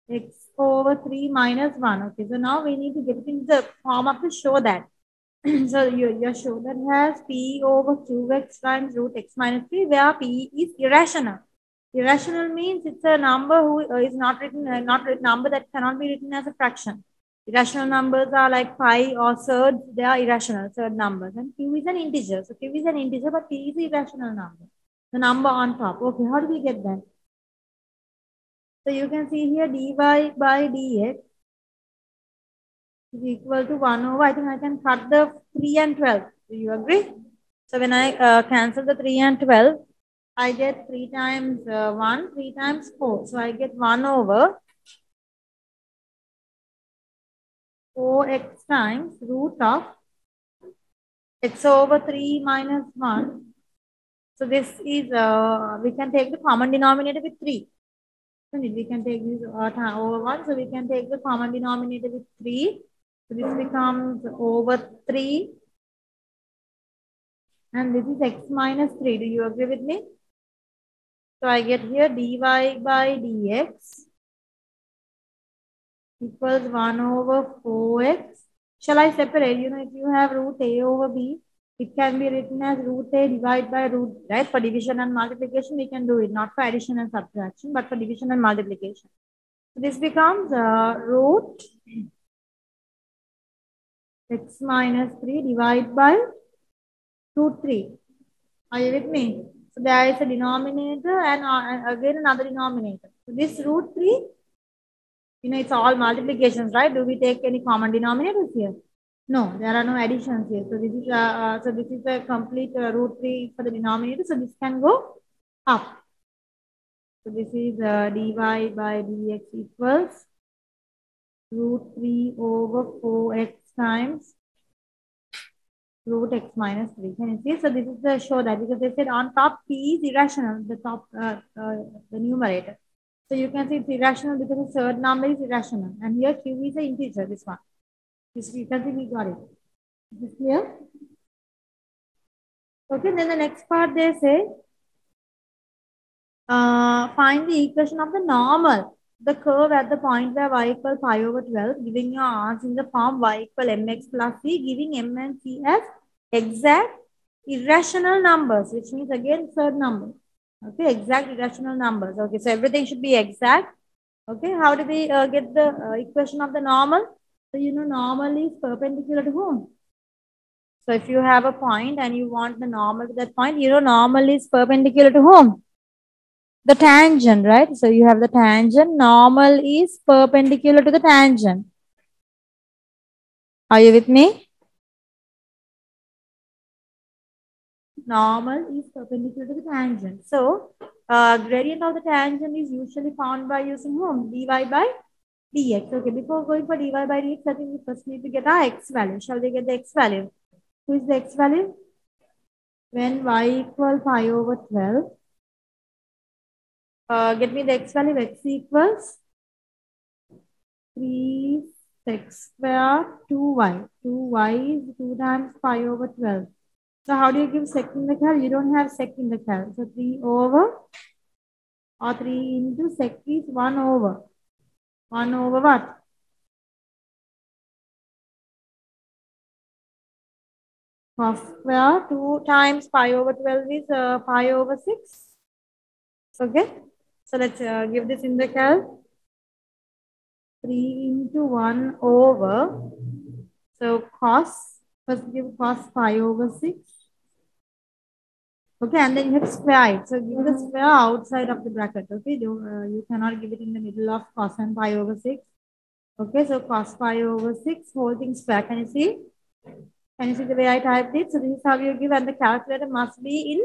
Speaker 1: x over 3 minus 1. Okay, so now we need to get it in the form of the show that. So your show that has p over 2x times root x minus 3, where p is irrational. Irrational means it's a number who is not written, number that cannot be written as a fraction. Irrational numbers are like pi or surd. They are irrational, surd numbers. And q is an integer. So q is an integer, but p is an irrational number. The number on top. Okay, how do we get that? So you can see here dy by dx is equal to 1 over, I think I can cut the 3 and 12. Do you agree? So when I cancel the 3 and 12, I get 3 times 1, 3 times 4. So I get 1 over 4x times root of x over 3 minus 1. So this is, we can take the common denominator with 3. So we can take this over 1. So we can take the common denominator with 3. So this becomes over 3. And this is x minus 3. Do you agree with me? So I get here dy by dx equals 1 over 4x. Shall I separate? You know, if you have root a over b, it can be written as root a divided by root, right? For division and multiplication, we can do it. Not for addition and subtraction, but for division and multiplication. So this becomes root x minus 3 divided by root 3. Are you with me? So there is a denominator and again another denominator. So this root 3, you know, it's all multiplications, right? Do we take any common denominators here? No, there are no additions here. So this is a complete root 3 for the denominator. So this can go up. So this is dy by dx equals root 3 over 4x times root x minus 3. Can you see? So this is the show that, because they said on top p is irrational, the top, the numerator. So you can see it's irrational because the third number is irrational. And here q is an integer, this one. This you can see we got it. Is this clear? Okay, then the next part they say, find the equation of the normal, the curve at the point where y equals pi over 12, giving your answer in the form y equal mx plus c, giving m and c as exact irrational numbers, which means again third number. Okay, exact irrational numbers. Okay, so everything should be exact. Okay, how do we get the equation of the normal? So you know normal is perpendicular to whom? So if you have a point and you want the normal to that point, you know normal is perpendicular to whom? The tangent, right? So you have the tangent. Normal is perpendicular to the tangent. Are you with me? Normal is perpendicular to the tangent. So gradient of the tangent is usually found by using whom? Dy by dx. Okay, before going for dy by dx, I think we first need to get our x value. Shall we get the x value? Who is the x value? When y equals pi over 12. Get me the x value. X equals 3 sec square 2y. 2y is 2 times pi over 12. So how do you give sec in the cal? You don't have sec in the cal. So 3 over or 3 into sec is 1 over. 1 over what? Cos square 2 times pi over 12 is pi over 6. Okay. So let's give this in the cal. 3 into 1 over. So cos, first give cos pi over 6. Okay, and then you have square it. So give the square outside of the bracket. Okay, you cannot give it in the middle of cos and pi over 6. Okay, so cos pi over 6, whole thing square. Can you see? Can you see the way I typed it? So this is how you give, and the calculator must be in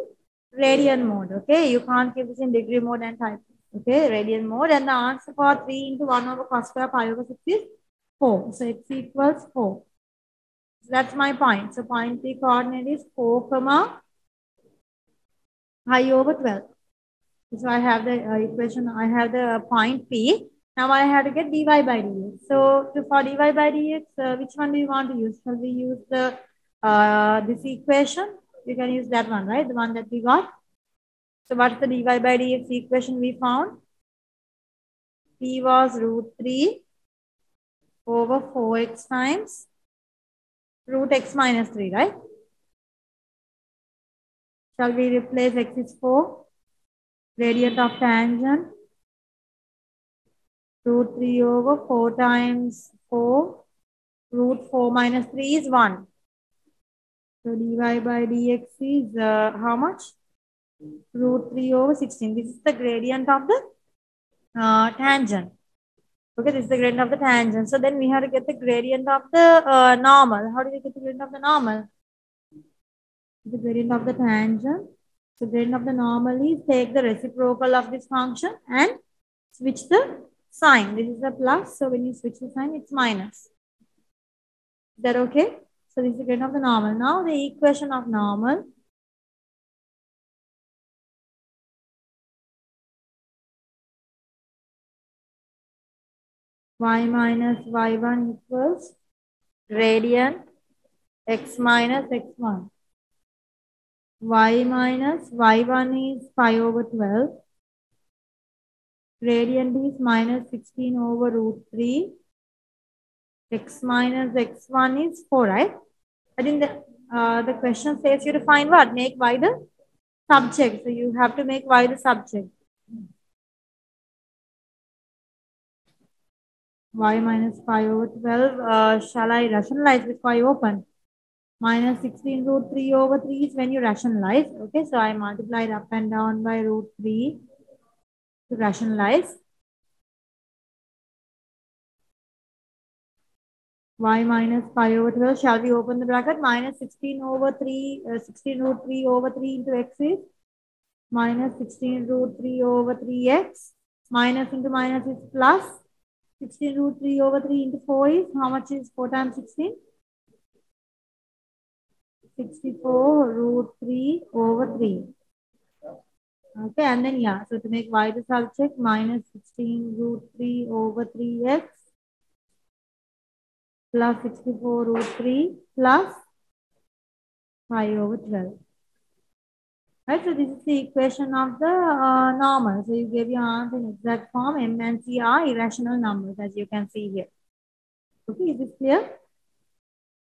Speaker 1: radian mode. Okay, you can't keep this in degree mode and type. Okay, radian mode, and the answer for 3 into 1 over cos square pi over 6 is 4. So x equals 4. So that's my point. So point P coordinate is 4 comma pi over 12. So I have the equation. I have the point P. Now I have to get dy by dx. So for dy by dx, which one do you want to use? Shall we use the this equation? You can use that one, right? The one that we got. So what's the dy by dx equation we found? P was root 3 over 4x times root x minus 3, right? Shall we replace x is 4? Gradient of tangent root 3 over 4 times 4 root 4 minus 3 is 1. So dy by dx is how much? Root 3 over 16. This is the gradient of the tangent. Okay, this is the gradient of the tangent. So then we have to get the gradient of the normal. How do we get the gradient of the normal? The gradient of the tangent. So gradient of the normal is take the reciprocal of this function and switch the sign. This is a plus. So when you switch the sign, it's minus. Is that okay? So this is the gradient of the normal. Now the equation of normal. Y minus y1 equals radian x minus x1. Y minus y1 is pi over 12. Radian is minus 16 over root 3. X minus x1 is 4, right? I think the question says you to find what? Make y the subject. So you have to make y the subject. Y minus pi over 12. Shall I rationalize before I open? Minus 16 root 3 over 3 is when you rationalize. Okay, so I multiplied up and down by root 3 to rationalize. Y minus pi over 12. Shall we open the bracket? Minus 16 over 3, 16 root 3 over 3 into x is minus 16 root 3 over 3x. Minus into minus is plus. 16 root 3 over 3 into 4 is, how much is 4 times 16? 64 root 3 over 3. Okay, and then yeah, so to make y the subject, minus 16 root 3 over 3x plus 64 root 3 plus pi over 12. Right, so this is the equation of the normal. So you gave your answer in exact form. M and C are irrational numbers, as you can see here. Okay, is this clear?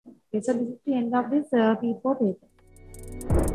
Speaker 1: Okay, so this is the end of this P4 paper.